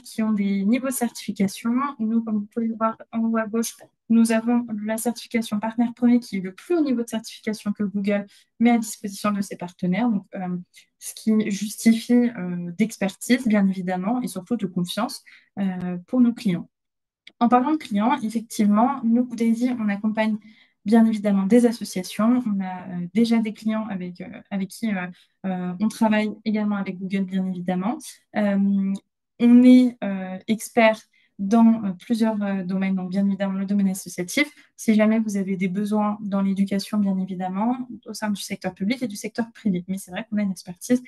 qui ont des niveaux de certification. Nous, comme vous pouvez le voir en haut à gauche, nous avons la certification partenaire premier qui est le plus haut niveau de certification que Google met à disposition de ses partenaires, donc, ce qui justifie d'expertise, bien évidemment, et surtout de confiance pour nos clients. En parlant de clients, effectivement, nous, Daisy, on accompagne bien évidemment des associations. On a déjà des clients avec qui on travaille également avec Google, bien évidemment. On est expert dans plusieurs domaines, donc bien évidemment le domaine associatif. Si jamais vous avez des besoins dans l'éducation, bien évidemment, au sein du secteur public et du secteur privé. Mais c'est vrai qu'on a une expertise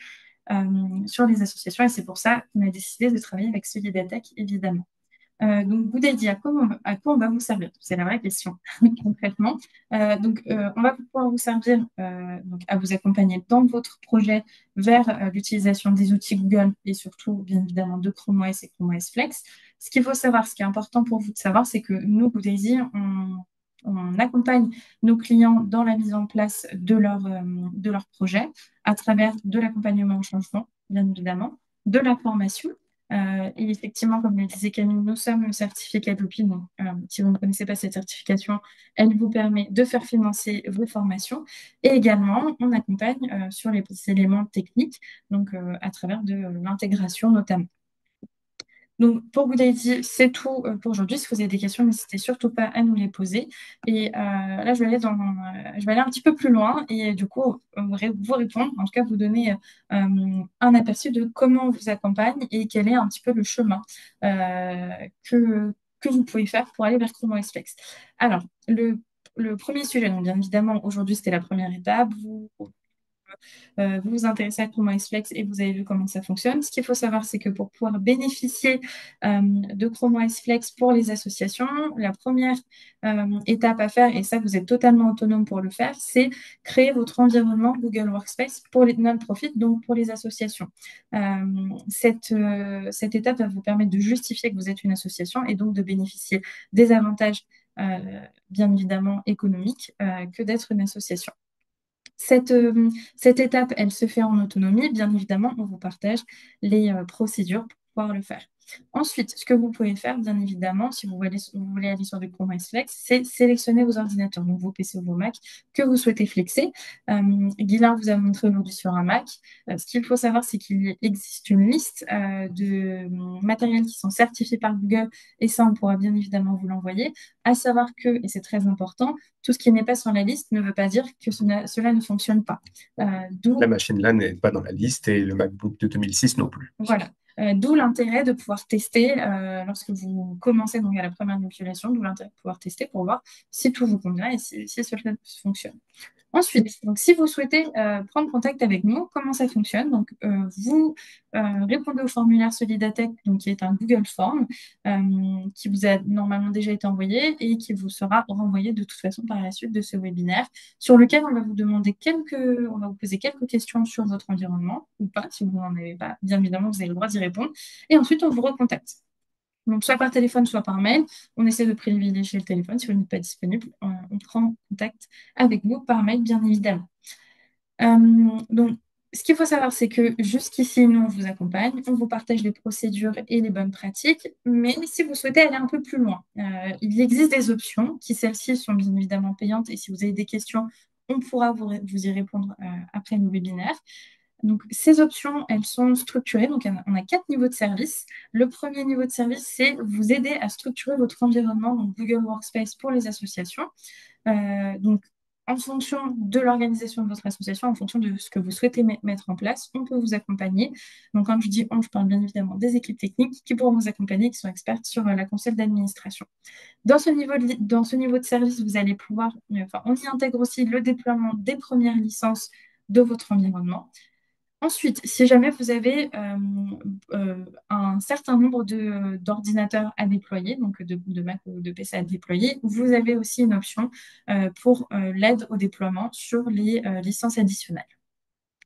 sur les associations et c'est pour ça qu'on a décidé de travailler avec Solidatech, évidemment. Donc, vous dit à quoi on va vous servir? C'est la vraie question, concrètement. On va pouvoir vous servir donc, à vous accompagner dans votre projet vers l'utilisation des outils Google et surtout, bien évidemment, de Chrome OS et Chrome OS Flex. Ce qu'il faut savoir, ce qui est important pour vous de savoir, c'est que nous, Goodasy, on accompagne nos clients dans la mise en place de leur projet à travers de l'accompagnement au changement, bien évidemment, de la formation et effectivement, comme le disait Camille, nous sommes certifiés Cadopi. Donc, si vous ne connaissez pas cette certification, elle vous permet de faire financer vos formations. Et également, on accompagne sur les éléments techniques, donc à travers de l'intégration notamment. Donc, pour Good ID, c'est tout pour aujourd'hui. Si vous avez des questions, n'hésitez surtout pas à nous les poser. Et là, je vais aller un petit peu plus loin et du coup, vous répondre, en tout cas, vous donner un aperçu de comment on vous accompagne et quel est un petit peu le chemin que vous pouvez faire pour aller vers Chrome OS Flex. Alors, le premier sujet, donc bien évidemment, aujourd'hui, c'était la première étape. vous vous intéressez à Chrome OS Flex et vous avez vu comment ça fonctionne. Ce qu'il faut savoir, c'est que pour pouvoir bénéficier de Chrome OS Flex pour les associations, la première étape à faire, et ça, vous êtes totalement autonome pour le faire, c'est créer votre environnement Google Workspace pour les non-profit, donc pour les associations. Cette étape va vous permettre de justifier que vous êtes une association et donc de bénéficier des avantages, bien évidemment économiques, que d'être une association. Cette étape, elle se fait en autonomie. Bien évidemment, on vous partage les procédures pour pouvoir le faire. Ensuite, ce que vous pouvez faire, bien évidemment, si vous voulez aller sur du Chrome OS Flex, c'est sélectionner vos ordinateurs, donc vos PC ou vos Mac, que vous souhaitez flexer. Guilain vous a montré aujourd'hui sur un Mac. Ce qu'il faut savoir, c'est qu'il existe une liste de matériels qui sont certifiés par Google, et ça, on pourra bien évidemment vous l'envoyer. À savoir que, et c'est très important, tout ce qui n'est pas sur la liste ne veut pas dire que cela ne fonctionne pas. D'où La machine là n'est pas dans la liste et le MacBook de 2006 non plus. voilà. D'où l'intérêt de pouvoir tester lorsque vous commencez donc à la première manipulation, d'où l'intérêt de pouvoir tester pour voir si tout vous convient et si cela fonctionne. Ensuite, donc, si vous souhaitez prendre contact avec nous, comment ça fonctionne? Donc, vous répondez au formulaire Solidatech, donc, qui est un Google Form, qui vous a normalement déjà été envoyé et qui vous sera renvoyé de toute façon par la suite de ce webinaire, sur lequel on va vous on va vous poser quelques questions sur votre environnement, ou pas, si vous n'en avez pas, bien évidemment, vous avez le droit d'y répondre, et ensuite on vous recontacte. Donc, soit par téléphone, soit par mail. On essaie de privilégier le téléphone. Si vous n'êtes pas disponible, on prend contact avec vous par mail, bien évidemment. Donc, ce qu'il faut savoir, c'est que jusqu'ici, nous, on vous accompagne, on vous partage les procédures et les bonnes pratiques, mais si vous souhaitez aller un peu plus loin, il existe des options qui, celles-ci, sont bien évidemment payantes, et si vous avez des questions, on pourra vous y répondre après le webinaire. Donc, ces options, elles sont structurées. Donc, on a 4 niveaux de service. Le premier niveau de service, c'est vous aider à structurer votre environnement, donc Google Workspace pour les associations. Donc, en fonction de l'organisation de votre association, en fonction de ce que vous souhaitez mettre en place, on peut vous accompagner. Donc, quand je dis on, je parle bien évidemment des équipes techniques qui pourront vous accompagner, qui sont expertes sur la console d'administration. Dans ce niveau de service, vous allez pouvoir, on y intègre aussi le déploiement des premières licences de votre environnement. Ensuite, si jamais vous avez un certain nombre d'ordinateurs à déployer, donc de Mac ou de PC à déployer, vous avez aussi une option pour l'aide au déploiement sur les licences additionnelles.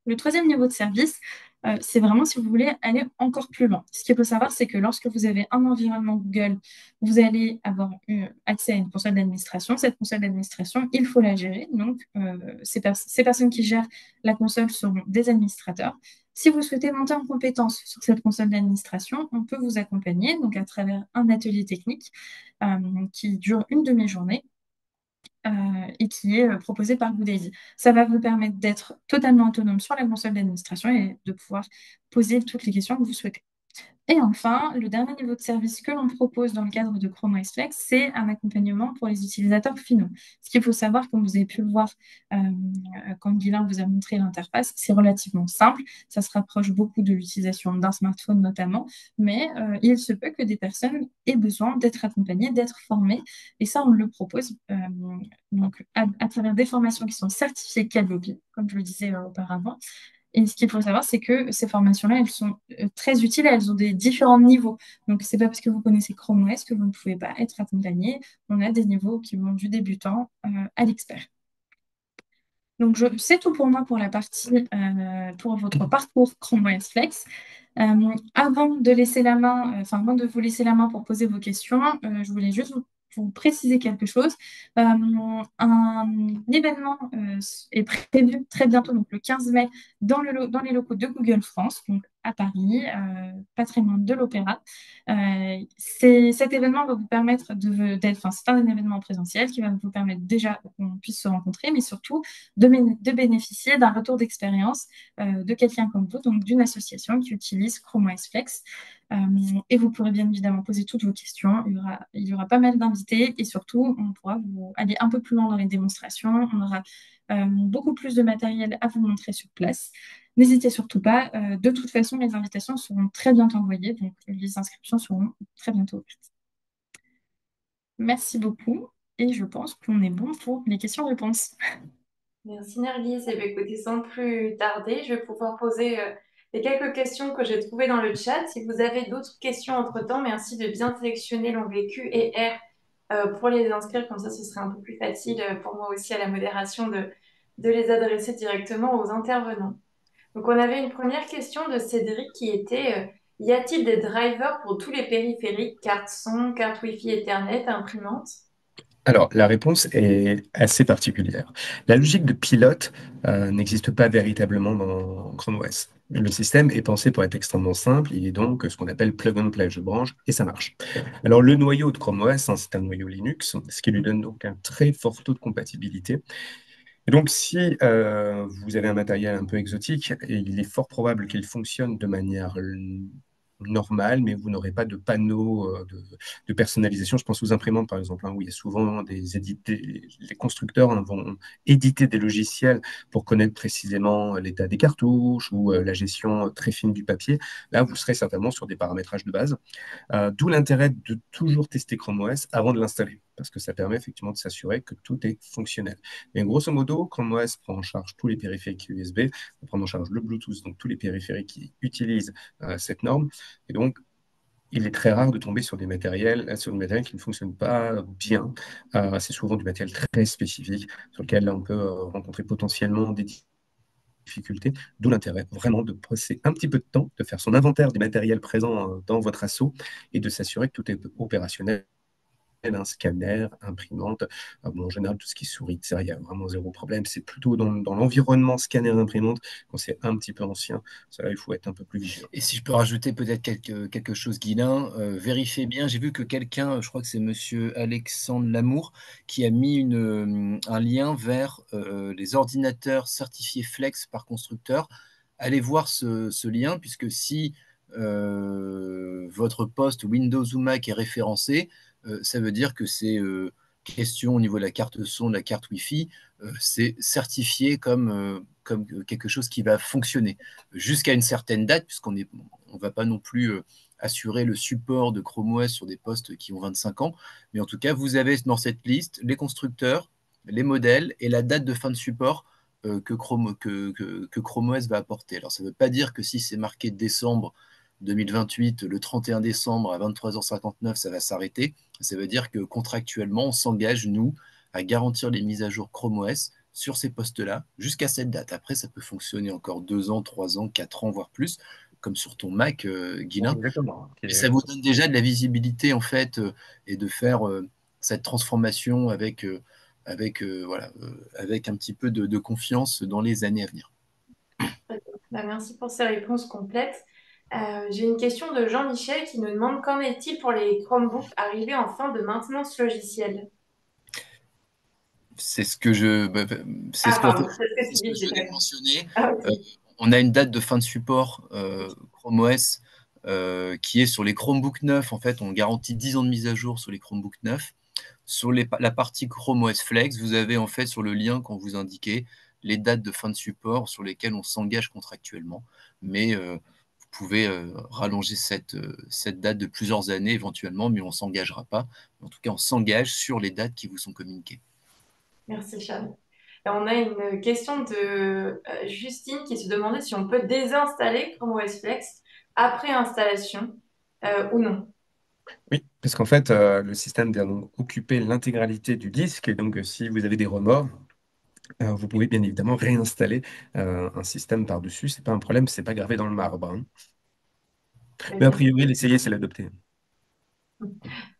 Le troisième niveau de service, c'est vraiment si vous voulez aller encore plus loin. Ce qu'il faut savoir, c'est que lorsque vous avez un environnement Google, vous allez avoir accès à une console d'administration. Cette console d'administration, il faut la gérer. Donc, ces personnes qui gèrent la console seront des administrateurs. Si vous souhaitez monter en compétence sur cette console d'administration, on peut vous accompagner donc à travers un atelier technique qui dure une demi-journée et qui est proposé par GoDaddy. Ça va vous permettre d'être totalement autonome sur la console d'administration et de pouvoir poser toutes les questions que vous souhaitez. Et enfin, le dernier niveau de service que l'on propose dans le cadre de Chrome OS Flex, c'est un accompagnement pour les utilisateurs finaux. Ce qu'il faut savoir, comme vous avez pu le voir quand Guilain vous a montré l'interface, c'est relativement simple. Ça se rapproche beaucoup de l'utilisation d'un smartphone notamment, mais il se peut que des personnes aient besoin d'être accompagnées, d'être formées. Et ça, on le propose donc à travers des formations qui sont certifiées Kaggle, comme je le disais auparavant. Et ce qu'il faut savoir, c'est que ces formations-là, elles sont très utiles, elles ont des différents niveaux. Donc, c'est pas parce que vous connaissez Chrome OS que vous ne pouvez pas être accompagné. On a des niveaux qui vont du débutant à l'expert. Donc, c'est tout pour moi pour la partie, pour votre parcours Chrome OS Flex. Avant de laisser la main, avant de vous laisser la main pour poser vos questions, je voulais juste vous préciser quelque chose. Un événement est prévu très bientôt, donc le 15 mai, dans les locaux de Google France, donc à Paris, pas très loin de l'Opéra. Cet événement va vous permettre c'est un événement présentiel qui va vous permettre déjà qu'on puisse se rencontrer, mais surtout de bénéficier d'un retour d'expérience de quelqu'un comme vous, donc d'une association qui utilise Chrome OS Flex. Et vous pourrez bien évidemment poser toutes vos questions. Il y aura pas mal d'invités et surtout, on pourra aller un peu plus loin dans les démonstrations. On aura beaucoup plus de matériel à vous montrer sur place. N'hésitez surtout pas. De toute façon, les invitations seront très bientôt envoyées, donc les inscriptions seront très bientôt ouvertes. Merci beaucoup et je pense qu'on est bon pour les questions-réponses. Merci Nergis. Et bien, écoutez, sans plus tarder, je vais pouvoir poser les quelques questions que j'ai trouvées dans le chat. Si vous avez d'autres questions entre-temps, merci de bien sélectionner l'onglet Q et R pour les inscrire. Comme ça, ce serait un peu plus facile pour moi aussi à la modération de les adresser directement aux intervenants. Donc, on avait une première question de Cédric qui était y a-t-il des drivers pour tous les périphériques, carte son, carte Wi-Fi Ethernet, imprimante? Alors, la réponse est assez particulière. La logique de pilote n'existe pas véritablement dans Chrome OS. Le système est pensé pour être extrêmement simple, il est donc ce qu'on appelle plug and play, je branche et ça marche. Alors, le noyau de Chrome OS, hein, c'est un noyau Linux, ce qui lui donne donc un très fort taux de compatibilité. Et donc, si vous avez un matériel un peu exotique, et il est fort probable qu'il fonctionne de manière normale, mais vous n'aurez pas de panneau de personnalisation. Je pense aux imprimantes, par exemple, hein, où il y a souvent les constructeurs hein, vont éditer des logiciels pour connaître précisément l'état des cartouches ou la gestion très fine du papier. Là, vous serez certainement sur des paramétrages de base. D'où l'intérêt de toujours tester Chrome OS avant de l'installer, parce que ça permet effectivement de s'assurer que tout est fonctionnel. Mais grosso modo, Chrome OS prend en charge tous les périphériques USB, prend en charge le Bluetooth, donc tous les périphériques qui utilisent cette norme. Et donc, il est très rare de tomber sur des matériels qui ne fonctionnent pas bien. C'est souvent du matériel très spécifique sur lequel là, on peut rencontrer potentiellement des difficultés, d'où l'intérêt vraiment de passer un petit peu de temps, de faire son inventaire des matériels présents dans votre assaut et de s'assurer que tout est opérationnel, un scanner, imprimante. Bon, en général, tout ce qui est sourit, ça, il y a vraiment zéro problème. C'est plutôt dans l'environnement scanner imprimante, quand c'est un petit peu ancien, ça, il faut être un peu plus vigilant. Et si je peux rajouter peut-être quelque chose, Guilain, vérifiez bien. J'ai vu que quelqu'un, je crois que c'est Monsieur Alexandre Lamour, qui a mis un lien vers les ordinateurs certifiés Flex par constructeur. Allez voir ce lien, puisque si votre poste Windows ou Mac est référencé, ça veut dire que c'est question au niveau de la carte son, de la carte Wi-Fi, c'est certifié comme quelque chose qui va fonctionner jusqu'à une certaine date, puisqu'on on va pas non plus assurer le support de Chrome OS sur des postes qui ont 25 ans. Mais en tout cas, vous avez dans cette liste les constructeurs, les modèles et la date de fin de support que Chrome OS va apporter. Alors, ça ne veut pas dire que si c'est marqué décembre 2028, le 31 décembre à 23h59, ça va s'arrêter. Ça veut dire que contractuellement, on s'engage, nous, à garantir les mises à jour Chrome OS sur ces postes-là jusqu'à cette date. Après, ça peut fonctionner encore 2 ans, 3 ans, 4 ans, voire plus, comme sur ton Mac, Guilin. Exactement. Mais ça vous donne déjà de la visibilité, en fait, et de faire cette transformation voilà, avec un petit peu de confiance dans les années à venir. Bah, merci pour ces réponses complètes. J'ai une question de Jean-Michel qui nous demande qu'en est-il pour les Chromebooks arrivés en fin de maintenance logicielle? C'est ce que je, bah, Ah, en fait, pardon, c'est ce que c'est tu ce que dis, je j'ai venais pas de compris. mentionner. Ah, Euh, ok. on a une date de fin de support Chrome OS qui est sur les Chromebooks neufs. En fait, on garantit 10 ans de mise à jour sur les Chromebooks neufs. Sur la partie Chrome OS Flex, vous avez en fait sur le lien qu'on vous indiquait les dates de fin de support sur lesquelles on s'engage contractuellement. Mais vous pouvez rallonger cette date de plusieurs années éventuellement, mais on ne s'engagera pas. En tout cas, on s'engage sur les dates qui vous sont communiquées. Merci, Chad. Et on a une question de Justine qui se demandait si on peut désinstaller Chrome OS Flex après installation ou non. Oui, parce qu'en fait, le système vient donc occuper l'intégralité du disque, et donc si vous avez des remords, vous pouvez bien évidemment réinstaller un système par-dessus. C'est pas un problème, c'est pas gravé dans le marbre, hein. Très Mais a bien. priori, l'essayer, c'est l'adopter.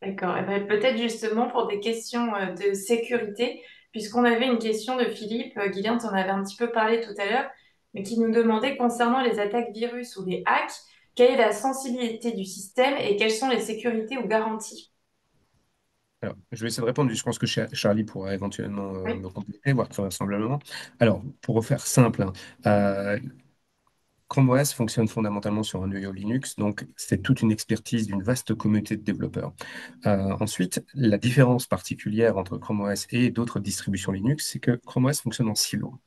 D'accord. Eh ben, peut-être justement pour des questions de sécurité, puisqu'on avait une question de Philippe, Guilherme, tu en avais un petit peu parlé tout à l'heure, mais qui nous demandait concernant les attaques virus ou les hacks, quelle est la sensibilité du système et quelles sont les sécurités ou garanties? Alors, je vais essayer de répondre. Je pense que Charlie pourra éventuellement Oui. me compléter, voire très vraisemblablement. Alors, pour faire simple, hein, euh, Chrome OS fonctionne fondamentalement sur un noyau Linux, donc c'est toute une expertise d'une vaste communauté de développeurs. Ensuite, la différence particulière entre Chrome OS et d'autres distributions Linux, c'est que Chrome OS fonctionne en silo.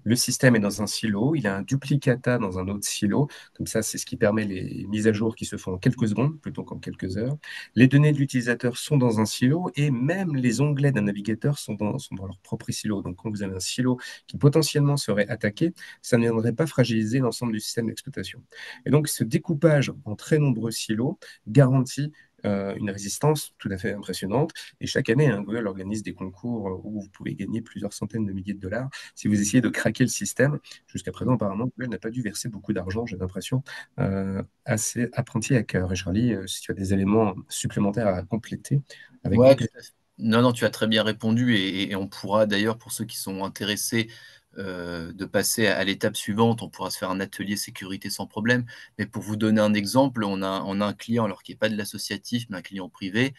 Le système est dans un silo, il a un duplicata dans un autre silo. Comme ça, c'est ce qui permet les mises à jour qui se font en quelques secondes plutôt qu'en quelques heures. Les données de l'utilisateur sont dans un silo et même les onglets d'un navigateur sont dans leur propre silo. Donc, quand vous avez un silo qui potentiellement serait attaqué, ça ne viendrait pas fragiliser l'ensemble du système d'exploitation. Et donc, ce découpage en très nombreux silos garantit une résistance tout à fait impressionnante. Et chaque année, Google organise des concours où vous pouvez gagner plusieurs centaines de milliers de dollars si vous essayez de craquer le système. Jusqu'à présent, apparemment, Google n'a pas dû verser beaucoup d'argent, j'ai l'impression, à ses apprentis hackers. Et Charlie, si tu as des éléments supplémentaires à compléter avec Ouais, Google. tout à fait. Non, non, tu as très bien répondu et on pourra d'ailleurs, pour ceux qui sont intéressés, de passer à l'étape suivante, on pourra se faire un atelier sécurité sans problème. Mais pour vous donner un exemple, on a un client, alors qui n'est pas de l'associatif, mais un client privé,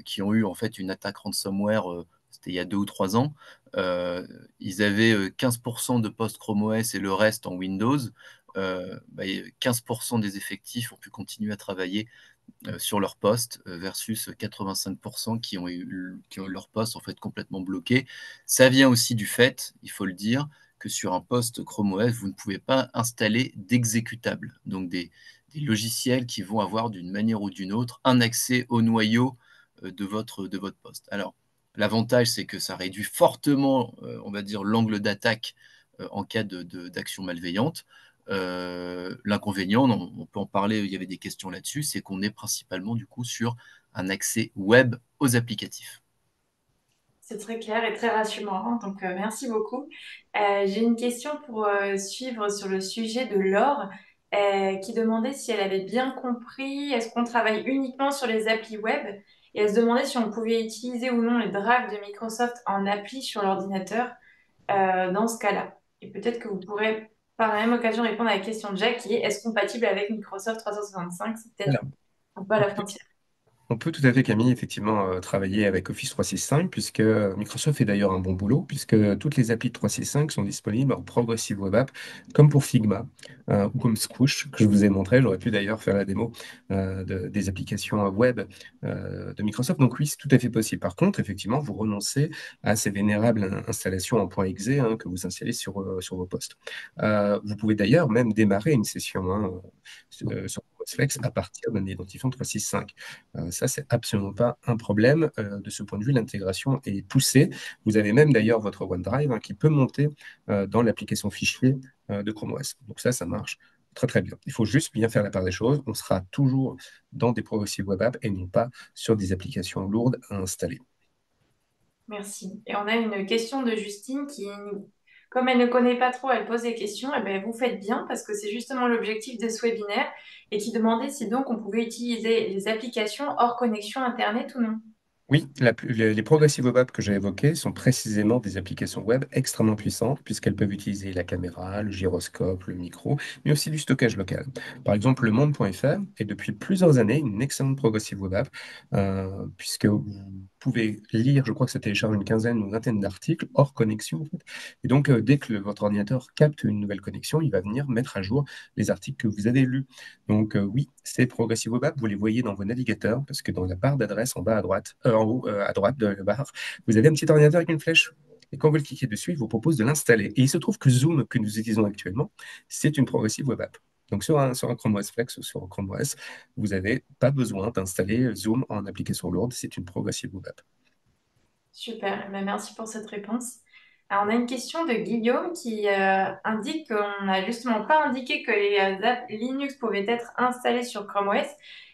qui ont eu en fait une attaque ransomware, c'était il y a 2 ou 3 ans. Euh, Ils avaient 15% de post Chrome OS et le reste en Windows. 15% des effectifs ont pu continuer à travailler sur leur poste versus 85% qui ont leur poste en fait complètement bloqué. Ça vient aussi du fait, il faut le dire, que sur un poste Chrome OS, vous ne pouvez pas installer d'exécutables, donc des logiciels qui vont avoir d'une manière ou d'une autre un accès au noyau de votre poste. Alors, l'avantage, c'est que ça réduit fortement, on va dire, l'angle d'attaque en cas d'action malveillante. L'inconvénient, on peut en parler, il y avait des questions là-dessus, c'est qu'on est principalement du coup sur un accès web aux applicatifs. C'est très clair et très rassurant, hein, donc merci beaucoup. J'ai une question pour suivre sur le sujet de Laure, qui demandait si elle avait bien compris, est-ce qu'on travaille uniquement sur les applis web? Et elle se demandait si on pouvait utiliser ou non les drives de Microsoft en appli sur l'ordinateur dans ce cas-là. Et peut-être que vous pourrez par la même occasion répondre à la question de Jack qui est, est-ce compatible avec Microsoft 365? C'est peut-être Alors, un peu à la frontière. on peut tout à fait, Camille, effectivement, travailler avec Office 365, puisque Microsoft fait d'ailleurs un bon boulot, puisque toutes les applis de 365 sont disponibles en Progressive Web App, comme pour Figma ou comme Squoosh, que je vous ai montré. J'aurais pu d'ailleurs faire la démo des applications web de Microsoft. Donc oui, c'est tout à fait possible. Par contre, effectivement, vous renoncez à ces vénérables installations en .exe que vous installez sur vos postes. Vous pouvez d'ailleurs même démarrer une session sur Flex à partir d'un identifiant 365. Ça, c'est absolument pas un problème. De ce point de vue, l'intégration est poussée. Vous avez même d'ailleurs votre OneDrive qui peut monter dans l'application fichier de Chrome OS. Donc ça marche très très bien. Il faut juste bien faire la part des choses. On sera toujours dans des progressives web apps et non pas sur des applications lourdes à installer. Merci. Et on a une question de Justine qui, comme elle ne connaît pas trop, elle pose des questions. Et ben, vous faites bien parce que c'est justement l'objectif de ce webinaire et qui demandait si donc on pouvait utiliser les applications hors connexion Internet ou non. Oui, les progressive web apps que j'ai évoquées sont précisément des applications web extrêmement puissantes puisqu'elles peuvent utiliser la caméra, le gyroscope, le micro, mais aussi du stockage local. Par exemple, le monde.fr est depuis plusieurs années une excellente progressive web app puisque vous pouvez lire, je crois que ça télécharge une quinzaine ou une vingtaine d'articles hors connexion en fait. Et donc, dès que votre ordinateur capte une nouvelle connexion, il va venir mettre à jour les articles que vous avez lus. Donc oui, ces progressive web apps, vous les voyez dans vos navigateurs parce que dans la barre d'adresse en bas à droite, en haut à droite de la barre, vous avez un petit ordinateur avec une flèche. Et quand vous le cliquez dessus, il vous propose de l'installer. Et il se trouve que Zoom, que nous utilisons actuellement, c'est une progressive web app. Donc sur un Chrome OS Flex ou sur un Chrome OS, vous n'avez pas besoin d'installer Zoom en application lourde, c'est une progressive web app. Super. Ben, merci pour cette réponse. Alors, on a une question de Guillaume qui indique qu'on n'a justement pas indiqué que les apps Linux pouvaient être installées sur Chrome OS.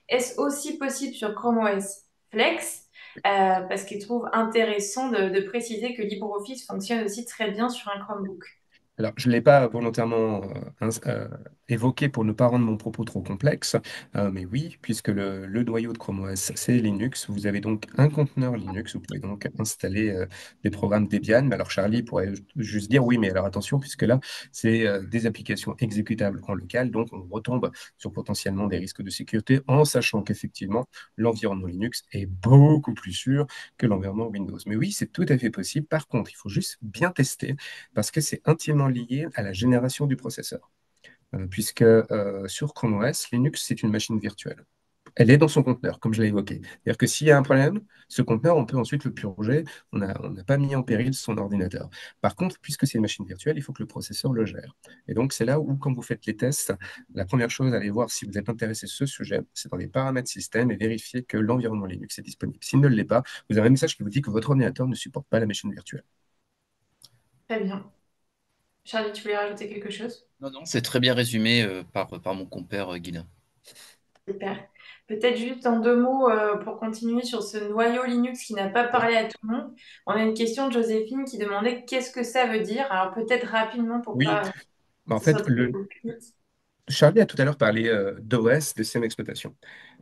Est-ce aussi possible sur Chrome OS Flex? Parce qu'il trouve intéressant de préciser que LibreOffice fonctionne aussi très bien sur un Chromebook. Alors, je ne l'ai pas volontairement évoqué pour ne pas rendre mon propos trop complexe, mais oui, puisque le noyau de Chrome OS, c'est Linux, vous avez donc un conteneur Linux, vous pouvez donc installer des programmes Debian. Mais alors, Charlie pourrait juste dire oui, mais alors attention, puisque là, c'est des applications exécutables en local, donc on retombe sur potentiellement des risques de sécurité, en sachant qu'effectivement, l'environnement Linux est beaucoup plus sûr que l'environnement Windows. Mais oui, c'est tout à fait possible. Par contre, il faut juste bien tester parce que c'est intimement lié à la génération du processeur. Puisque sur Chrome OS, Linux, c'est une machine virtuelle. Elle est dans son conteneur, comme je l'ai évoqué. C'est-à-dire que s'il y a un problème, ce conteneur, on peut ensuite le purger. On n'a pas mis en péril son ordinateur. Par contre, puisque c'est une machine virtuelle, il faut que le processeur le gère. Et donc, c'est là où, quand vous faites les tests, la première chose à aller voir si vous êtes intéressé sur ce sujet, c'est dans les paramètres système et vérifier que l'environnement Linux est disponible. S'il ne l'est pas, vous avez un message qui vous dit que votre ordinateur ne supporte pas la machine virtuelle. Très bien. Charlie, tu voulais rajouter quelque chose? Non, non, c'est très bien résumé par mon compère Guilain. Super. Peut-être juste en deux mots pour continuer sur ce noyau Linux qui n'a pas Oui. parlé à tout le monde. On a une question de Joséphine qui demandait qu'est-ce que ça veut dire. Alors peut-être rapidement pour Oui, pas que en ce soit fait, trop vite. Charlie a tout à l'heure parlé d'OS, de système d'exploitation.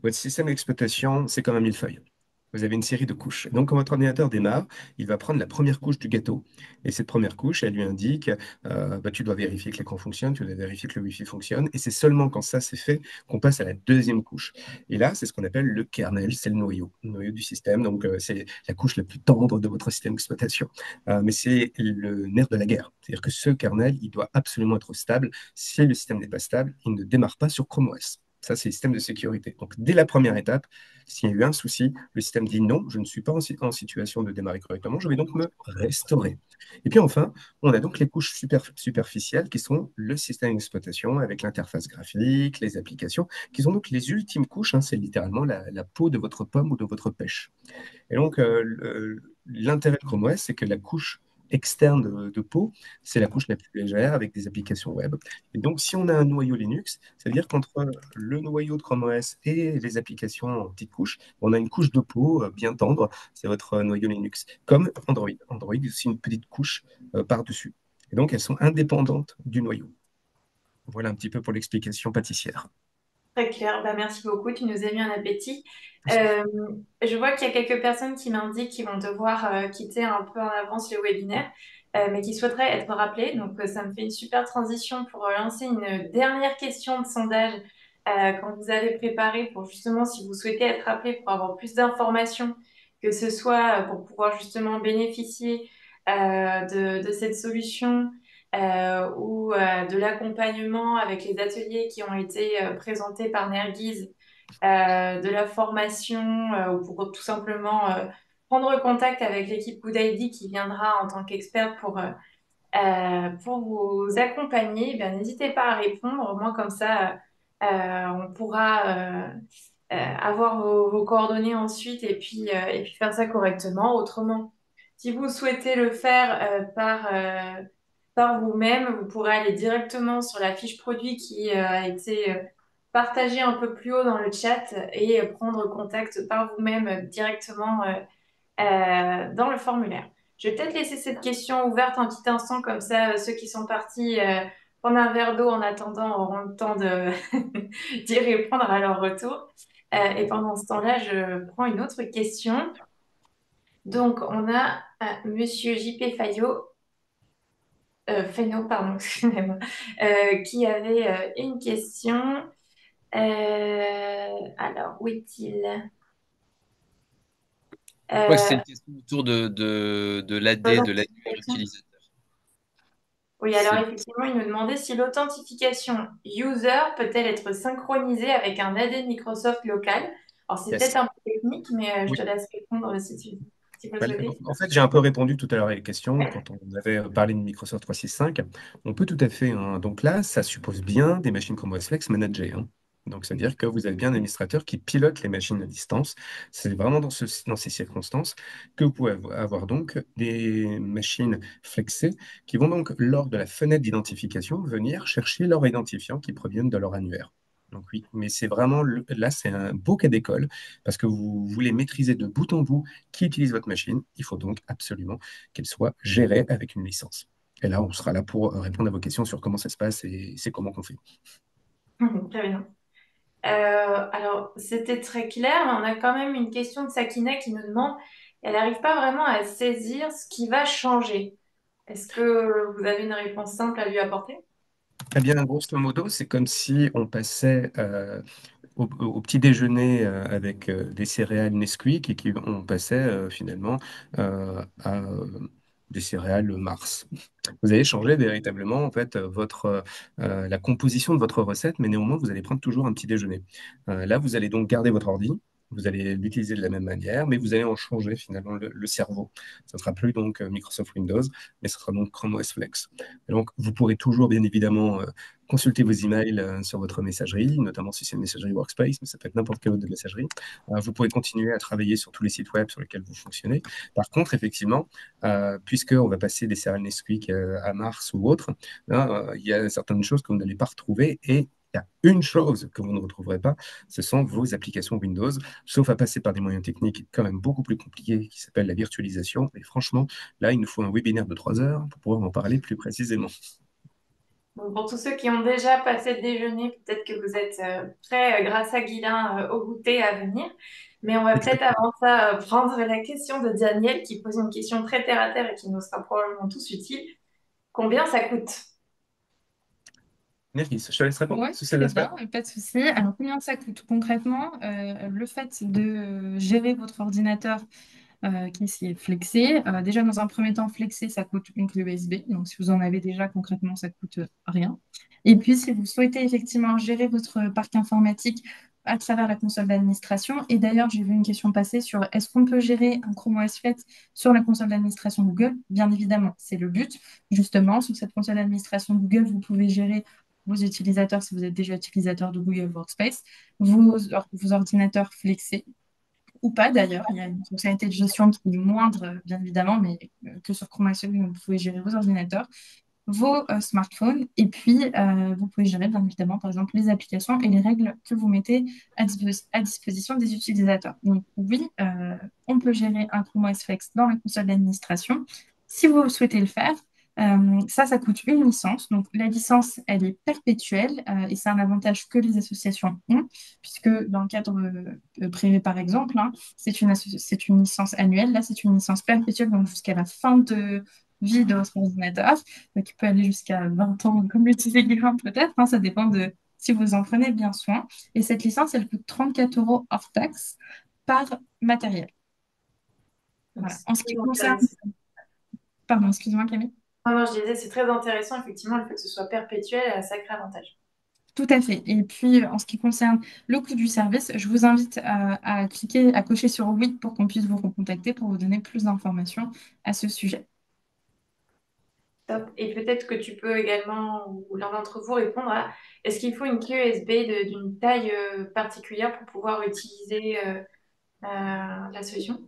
Votre système d'exploitation, c'est comme un millefeuille. Vous avez une série de couches. Donc, quand votre ordinateur démarre, il va prendre la première couche du gâteau. Et cette première couche, elle lui indique, bah, tu dois vérifier que l'écran fonctionne, tu dois vérifier que le Wi-Fi fonctionne. Et c'est seulement quand ça c'est fait qu'on passe à la deuxième couche. Et là, c'est ce qu'on appelle le kernel, c'est le noyau du système. Donc, c'est la couche la plus tendre de votre système d'exploitation. Mais c'est le nerf de la guerre. C'est-à-dire que ce kernel, il doit absolument être stable. Si le système n'est pas stable, il ne démarre pas sur Chrome OS. Ça, c'est le système de sécurité. Donc, dès la première étape, s'il y a eu un souci, le système dit non, je ne suis pas en situation de démarrer correctement, je vais donc me restaurer. Et puis enfin, on a donc les couches superficielles qui sont le système d'exploitation avec l'interface graphique, les applications, qui sont donc les ultimes couches, hein, c'est littéralement la peau de votre pomme ou de votre pêche. Et donc, l'intérêt de Chrome OS, c'est que la couche externe de peau, c'est la couche la plus légère avec des applications web. Et donc, si on a un noyau Linux, ça veut dire qu'entre le noyau de Chrome OS et les applications en petites couches, on a une couche de peau bien tendre, c'est votre noyau Linux. Comme Android. Android, c'est aussi une petite couche par-dessus. Et donc, elles sont indépendantes du noyau. Voilà un petit peu pour l'explication pâtissière. Très clair. Bah, merci beaucoup. Tu nous as mis un appétit. Euh, je vois qu'il y a quelques personnes qui m'indiquent qu'ils vont devoir quitter un peu en avance le webinaire, mais qui souhaiteraient être rappelés. Donc, ça me fait une super transition pour lancer une dernière question de sondage quand vous avez préparé pour justement, si vous souhaitez être rappelé pour avoir plus d'informations, que ce soit pour pouvoir justement bénéficier de cette solution ou de l'accompagnement avec les ateliers qui ont été présentés par Nerguise, de la formation ou pour tout simplement prendre contact avec l'équipe Good ID qui viendra en tant qu'experte pour vous accompagner, eh bien, n'hésitez pas à répondre. Au moins comme ça, on pourra avoir vos coordonnées ensuite et puis faire ça correctement. Autrement, si vous souhaitez le faire par vous-même, vous pourrez aller directement sur la fiche produit qui a été partagée un peu plus haut dans le chat et prendre contact par vous-même directement dans le formulaire. Je vais peut-être laisser cette question ouverte un petit instant, comme ça ceux qui sont partis prendre un verre d'eau en attendant auront le temps de d'y répondre à leur retour. Et pendant ce temps-là, je prends une autre question. Donc, on a Monsieur JP Fayot, Fayot, pardon, excusez-moi, qui avait une question. Alors, où est-il? Je crois que c'est Euh, une question autour de l'AD, de l'annuaire L'authentification. utilisateur. Oui, alors C'est effectivement, il nous demandait si l'authentification user peut-elle être synchronisée avec un AD Microsoft local. Alors, c'est Yes. peut-être un peu technique, mais je Oui. te laisse répondre si vous le Bah, souhaitez. en fait, j'ai un peu répondu tout à l'heure à la question Ouais. quand on avait parlé de Microsoft 365. On peut tout à fait, hein. Donc là, ça suppose bien des machines comme OS Flex managées, hein. Donc, c'est-à-dire que vous avez bien un administrateur qui pilote les machines à distance. C'est vraiment dans ces circonstances que vous pouvez avoir donc des machines flexées qui vont donc, lors de la fenêtre d'identification, venir chercher leur identifiant qui proviennent de leur annuaire. Donc oui, mais c'est vraiment, là, c'est un beau cas d'école parce que vous voulez maîtriser de bout en bout qui utilise votre machine. Il faut donc absolument qu'elle soit gérée avec une licence. Et là, on sera là pour répondre à vos questions sur comment ça se passe et c'est comment qu'on fait. Très bien. Alors, c'était très clair, mais on a quand même une question de Sakina qui nous demande, elle n'arrive pas vraiment à saisir ce qui va changer. Est-ce que vous avez une réponse simple à lui apporter? Eh bien, grosso modo, c'est comme si on passait au petit déjeuner avec des céréales Nesquik et qu'on passait finalement à des céréales Mars. Vous allez changer véritablement en fait la composition de votre recette, mais néanmoins vous allez prendre toujours un petit déjeuner. Là, vous allez donc garder votre ordi, vous allez l'utiliser de la même manière, mais vous allez en changer finalement le cerveau. Ça ne sera plus donc Microsoft Windows, mais ce sera donc Chrome OS Flex. Et donc, vous pourrez toujours bien évidemment consulter vos emails sur votre messagerie, notamment si c'est une messagerie Workspace, mais ça peut être n'importe quelle autre messagerie. Vous pourrez continuer à travailler sur tous les sites web sur lesquels vous fonctionnez. Par contre, effectivement, puisqu'on va passer des céréales Nesquik à Mars ou autre, il y a certaines choses que vous n'allez pas retrouver et il y a une chose que vous ne retrouverez pas, ce sont vos applications Windows, sauf à passer par des moyens techniques quand même beaucoup plus compliqués qui s'appellent la virtualisation. Et franchement, là, il nous faut un webinaire de 3 heures pour pouvoir en parler plus précisément. Donc, pour tous ceux qui ont déjà passé le déjeuner, peut-être que vous êtes prêts, grâce à Guilain, au goûter à venir. Mais on va peut-être avant ça prendre la question de Daniel qui pose une question très terre à terre et qui nous sera probablement tous utile. Combien ça coûte? Nergis, je te laisse répondre Oui, sur cet très aspect. bien, pas de souci. Alors, combien ça coûte concrètement? Le fait de gérer votre ordinateur qui s'y est flexé. Déjà, dans un premier temps, flexé, ça coûte une clé USB. Donc, si vous en avez déjà, concrètement, ça coûte rien. Et puis, si vous souhaitez effectivement gérer votre parc informatique à travers la console d'administration, et d'ailleurs, j'ai vu une question passer sur est-ce qu'on peut gérer un Chrome OS Flex sur la console d'administration Google? Bien évidemment, c'est le but. Justement, sur cette console d'administration Google, vous pouvez gérer vos utilisateurs, si vous êtes déjà utilisateur de Google Workspace, vos ordinateurs flexés ou pas d'ailleurs. Il y a une fonctionnalité de gestion qui est moindre, bien évidemment, mais que sur Chrome OS, vous pouvez gérer vos ordinateurs, vos smartphones, et puis vous pouvez gérer, bien évidemment, par exemple, les applications et les règles que vous mettez à disposition des utilisateurs. Donc oui, on peut gérer un Chrome OS Flex dans la console d'administration. Si vous souhaitez le faire, ça coûte une licence. Donc, la licence, elle est perpétuelle et c'est un avantage que les associations ont, puisque dans le cadre privé, par exemple, hein, c'est une licence annuelle. Là, c'est une licence perpétuelle, donc jusqu'à la fin de vie de votre ordinateur, qui peut aller jusqu'à 20 ans, comme le disait Guillaume peut-être. Hein, ça dépend de si vous en prenez bien soin. Et cette licence, elle coûte 34 euros hors taxe par matériel. Donc, Voilà. c'est En ce très qui concerne... intéressant. Pardon, excuse-moi Camille. Non, non, je disais, c'est très intéressant, effectivement, le fait que ce soit perpétuel a un sacré avantage. Tout à fait. Et puis, en ce qui concerne le coût du service, je vous invite à cliquer, à cocher sur oui pour qu'on puisse vous recontacter pour vous donner plus d'informations à ce sujet. Top. Et peut-être que tu peux également, ou l'un d'entre vous, répondre à est-ce qu'il faut une clé USB d'une taille particulière pour pouvoir utiliser la solution?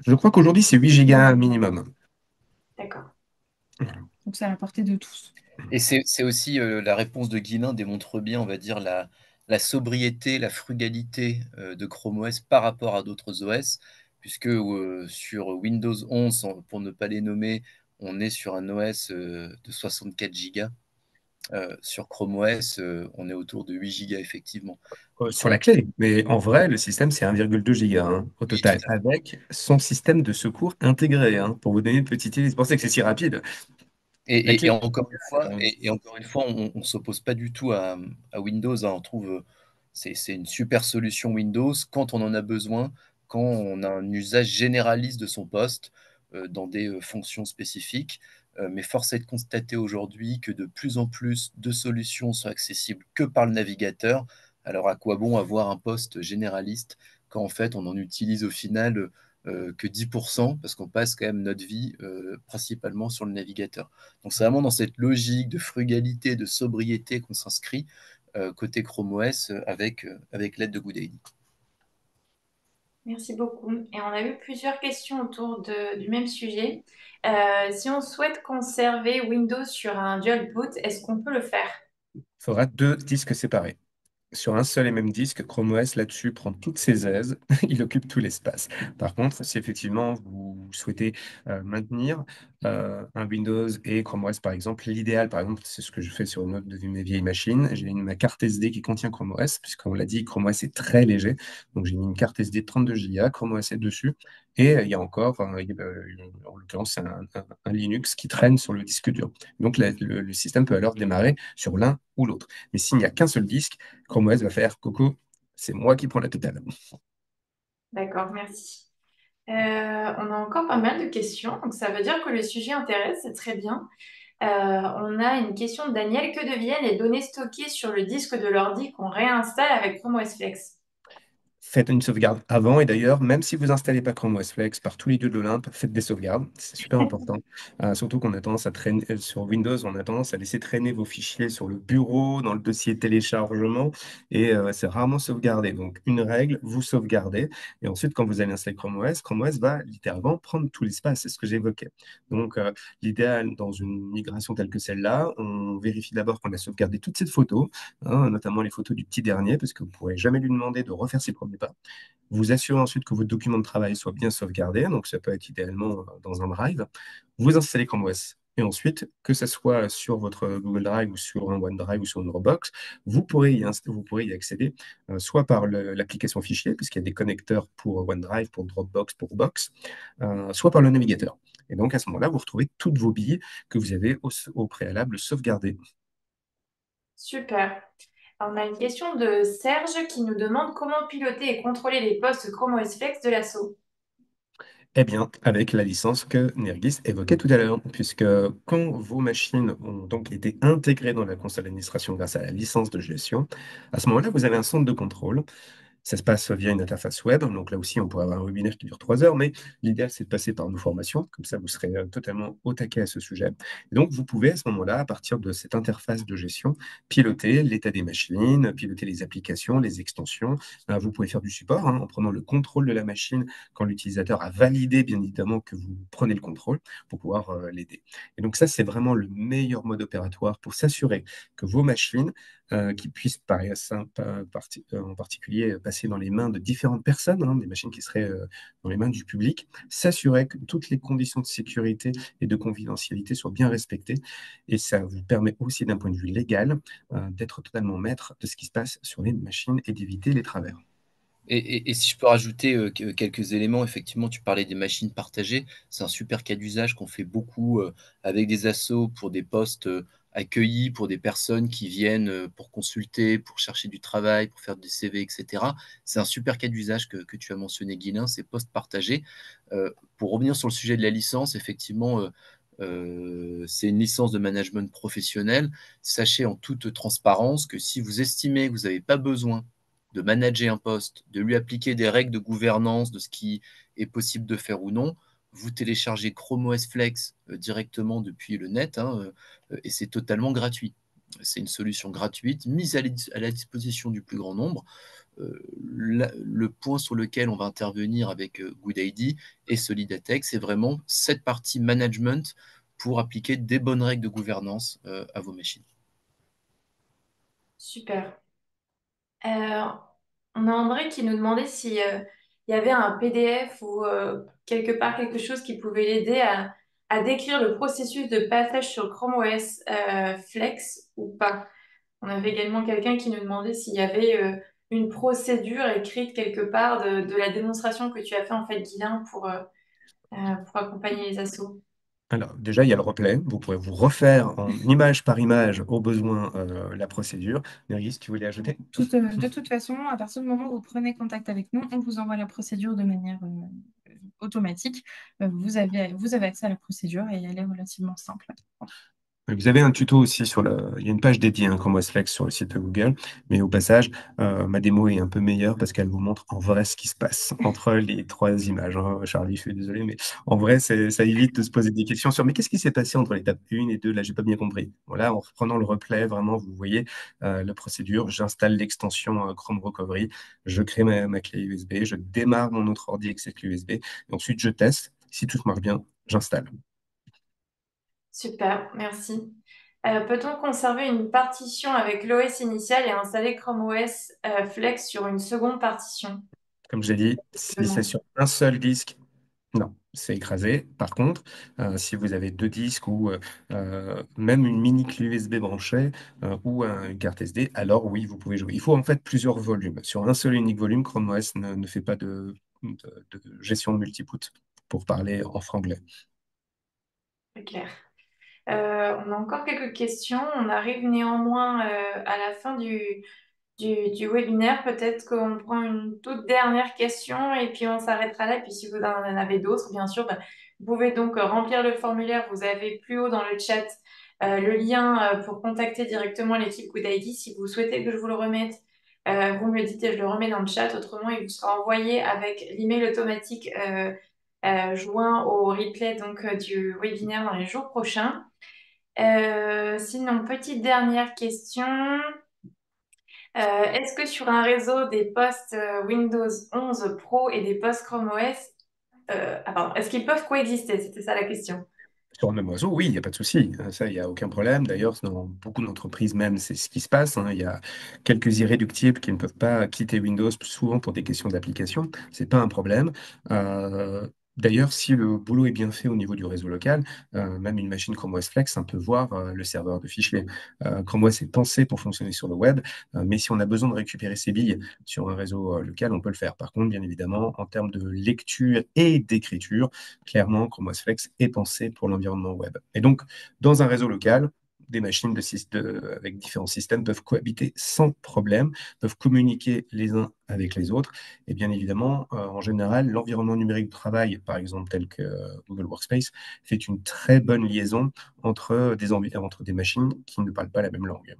Je crois qu'aujourd'hui, c'est 8 gigas minimum. D'accord. Donc, c'est à la portée de tous. Et c'est aussi la réponse de Guilin démontre bien, on va dire, la sobriété, la frugalité de Chrome OS par rapport à d'autres OS, puisque sur Windows 11, pour ne pas les nommer, on est sur un OS de 64 Go. Sur Chrome OS, on est autour de 8 Go, effectivement. Sur la clé. Mais en vrai, le système, c'est 1,2 giga au Oui, tout total, à fait. avec son système de secours intégré, pour vous donner une petite idée. C'est pour ça que c'est si rapide. La Et clé. encore une fois, on ne s'oppose pas du tout à Windows, hein. On trouve c'est une super solution Windows quand on en a besoin, quand on a un usage généraliste de son poste dans des fonctions spécifiques. Mais force est de constater aujourd'hui que de plus en plus de solutions sont accessibles que par le navigateur. Alors à quoi bon avoir un poste généraliste quand en fait on en utilise au final que 10% parce qu'on passe quand même notre vie principalement sur le navigateur. Donc c'est vraiment dans cette logique de frugalité, de sobriété qu'on s'inscrit côté Chrome OS avec l'aide de GoodID. Merci beaucoup. Et on a eu plusieurs questions autour du même sujet. Si on souhaite conserver Windows sur un dual boot, est-ce qu'on peut le faire? Il faudra 2 disques séparés. Sur un seul et même disque, Chrome OS là-dessus prend toutes ses aises, il occupe tout l'espace. Par contre, si effectivement vous souhaitez maintenir un Windows et Chrome OS par exemple, l'idéal par exemple, c'est ce que je fais sur une autre de mes vieilles machines, j'ai ma carte SD qui contient Chrome OS, puisqu'on l'a dit, Chrome OS est très léger, donc j'ai mis une carte SD de 32 Go, Chrome OS est dessus, et il y a encore, en l'occurrence, c'est un Linux qui traîne sur le disque dur. Donc le système peut alors démarrer sur l'un ou l'autre. Mais s'il n'y a qu'un seul disque, Chrome OS va faire coucou, c'est moi qui prends la totale. D'accord, merci. On a encore pas mal de questions, donc ça veut dire que le sujet intéresse, c'est très bien. On a une question de Daniel. Que deviennent les données stockées sur le disque de l'ordi qu'on réinstalle avec Chrome OS Flex? Faites une sauvegarde avant et d'ailleurs, même si vous installez pas Chrome OS Flex par tous les dieux de l'Olympe, faites des sauvegardes. C'est super important. Surtout qu'on a tendance à traîner sur Windows, on a tendance à laisser traîner vos fichiers sur le bureau, dans le dossier téléchargement et c'est rarement sauvegardé. Donc, une règle, vous sauvegardez et ensuite, quand vous allez installer Chrome OS va littéralement prendre tout l'espace. C'est ce que j'évoquais. Donc, l'idéal dans une migration telle que celle-là, on vérifie d'abord qu'on a sauvegardé toutes ces photos, notamment les photos du petit dernier, parce que vous ne pourrez jamais lui demander de refaire ses premiers pas. Vous assurez ensuite que vos documents de travail soient bien sauvegardés, donc ça peut être idéalement dans un Drive. Vous installez Chrome OS. Et ensuite, que ce soit sur votre Google Drive ou sur un OneDrive ou sur une Dropbox, vous pourrez y accéder soit par l'application fichier, puisqu'il y a des connecteurs pour OneDrive, pour Dropbox, pour Box, soit par le navigateur. Et donc à ce moment-là, vous retrouvez toutes vos billes que vous avez au préalable sauvegardées. Super. On a une question de Serge qui nous demande comment piloter et contrôler les postes Chrome OS Flex de l'assaut. Eh bien, avec la licence que Nergis évoquait tout à l'heure, puisque quand vos machines ont donc été intégrées dans la console d'administration grâce à la licence de gestion, à ce moment-là, vous avez un centre de contrôle. Ça se passe via une interface web. Donc là aussi, on pourrait avoir un webinaire qui dure 3 heures, mais l'idéal, c'est de passer par nos formations. Comme ça, vous serez totalement au taquet à ce sujet. Et donc, vous pouvez à ce moment-là, à partir de cette interface de gestion, piloter l'état des machines, piloter les applications, les extensions. Vous pouvez faire du support en prenant le contrôle de la machine quand l'utilisateur a validé, bien évidemment, que vous prenez le contrôle pour pouvoir l'aider. Et donc ça, c'est vraiment le meilleur mode opératoire pour s'assurer que vos machines qui puissent en particulier passer dans les mains de différentes personnes, des machines qui seraient dans les mains du public, s'assurer que toutes les conditions de sécurité et de confidentialité soient bien respectées. Et ça vous permet aussi, d'un point de vue légal, d'être totalement maître de ce qui se passe sur les machines et d'éviter les travers. Et si je peux rajouter quelques éléments, effectivement, tu parlais des machines partagées. C'est un super cas d'usage qu'on fait beaucoup avec des assos pour des postes accueillis, pour des personnes qui viennent pour consulter, pour chercher du travail, pour faire des CV, etc. C'est un super cas d'usage que tu as mentionné, Guilain, ces postes partagés. Pour revenir sur le sujet de la licence, effectivement, c'est une licence de management professionnel. Sachez en toute transparence que si vous estimez que vous n'avez pas besoin de manager un poste, de lui appliquer des règles de gouvernance, de ce qui est possible de faire ou non, vous téléchargez Chrome OS Flex directement depuis le net et c'est totalement gratuit. C'est une solution gratuite mise à la disposition du plus grand nombre. Le point sur lequel on va intervenir avec GoodID et Solidatech, c'est vraiment cette partie management pour appliquer des bonnes règles de gouvernance à vos machines. Super. Euh, on a André qui nous demandait si, il y avait un PDF ou quelque part quelque chose qui pouvait l'aider à décrire le processus de passage sur Chrome OS Flex ou pas. On avait également quelqu'un qui nous demandait s'il y avait une procédure écrite quelque part de la démonstration que tu as fait en fait, Guilain, pour accompagner les assos. Alors, déjà, il y a le replay. Vous pourrez vous refaire en image par image, au besoin, la procédure. Nergis, tu voulais ajouter? De toute façon, à partir du moment où vous prenez contact avec nous, on vous envoie la procédure de manière automatique. Vous avez accès à la procédure et elle est relativement simple. Vous avez un tuto aussi il y a une page dédiée à Chrome OS Flex sur le site de Google, mais au passage, ma démo est un peu meilleure parce qu'elle vous montre en vrai ce qui se passe entre les trois images, hein. Charlie, je suis désolé, mais en vrai, ça évite de se poser des questions sur mais qu'est-ce qui s'est passé entre l'étape 1 et 2? Là, j'ai pas bien compris. Voilà, en reprenant le replay, vraiment, vous voyez la procédure. J'installe l'extension Chrome Recovery, je crée ma clé USB, je démarre mon autre ordi avec cette clé USB, et ensuite je teste. Si tout marche bien, j'installe. Super, merci. Peut-on conserver une partition avec l'OS initial et installer Chrome OS Flex sur une seconde partition? Comme j'ai dit, si c'est Demande. sur un seul disque, non, c'est écrasé. Par contre, si vous avez deux disques ou même une mini clé USB branchée ou une carte SD, alors oui, vous pouvez jouer. Il faut en fait plusieurs volumes. Sur un seul et unique volume, Chrome OS ne fait pas de gestion de multiboot, pour parler en franglais. Très clair. On a encore quelques questions. On arrive néanmoins à la fin du du webinaire. Peut-être qu'on prend une toute dernière question et puis on s'arrêtera là. Et puis si vous en avez d'autres, bien sûr, bah, vous pouvez donc remplir le formulaire. Vous avez plus haut dans le chat le lien pour contacter directement l'équipe Good ID. Si vous souhaitez que je vous le remette, vous me le dites et je le remets dans le chat. Autrement, il vous sera envoyé avec l'email automatique joint au replay donc, du webinaire dans les jours prochains. Sinon, petite dernière question. Est-ce que sur un réseau des postes Windows 11 Pro et des postes Chrome OS, pardon, est-ce qu'ils peuvent coexister? C'était ça la question. Sur le même oiseau, oui, il n'y a pas de souci. Ça, il n'y a aucun problème. D'ailleurs, dans beaucoup d'entreprises même, c'est ce qui se passe, hein. Il y a quelques irréductibles qui ne peuvent pas quitter Windows, souvent pour des questions d'application. C'est pas un problème. Euh, D'ailleurs, si le boulot est bien fait au niveau du réseau local, même une machine Chrome OS Flex, on peut voir le serveur de fichiers. Chrome OS est pensé pour fonctionner sur le web, mais si on a besoin de récupérer ses billes sur un réseau local, on peut le faire. Par contre, bien évidemment, en termes de lecture et d'écriture, clairement, Chrome OS Flex est pensé pour l'environnement web. Et donc, dans un réseau local, des machines avec différents systèmes peuvent cohabiter sans problème, peuvent communiquer les uns avec les autres. Et bien évidemment, en général, l'environnement numérique de travail, par exemple tel que Google Workspace, fait une très bonne liaison entre des machines qui ne parlent pas la même langue.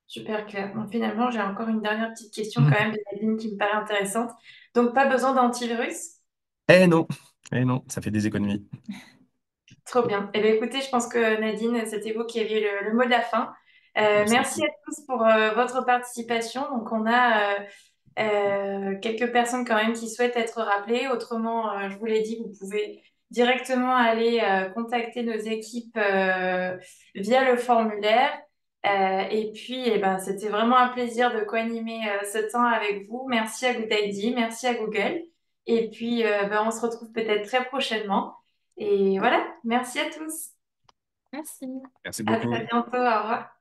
Super clair. Bon, finalement, j'ai encore une dernière petite question quand Mhm. même de Nadine qui me paraît intéressante. Donc, pas besoin d'antivirus? Eh non, eh non, ça fait des économies. Trop bien. Eh bien, écoutez, je pense que Nadine, c'était vous qui aviez le mot de la fin. Merci Merci beaucoup. à tous pour votre participation. Donc, on a quelques personnes quand même qui souhaitent être rappelées. Autrement, je vous l'ai dit, vous pouvez directement aller contacter nos équipes via le formulaire. Et puis, eh ben, c'était vraiment un plaisir de co-animer ce temps avec vous. Merci à GoodID, merci à Google. Et puis, ben, on se retrouve peut-être très prochainement. Et voilà, merci à tous. Merci. Merci À beaucoup. très bientôt. Au revoir.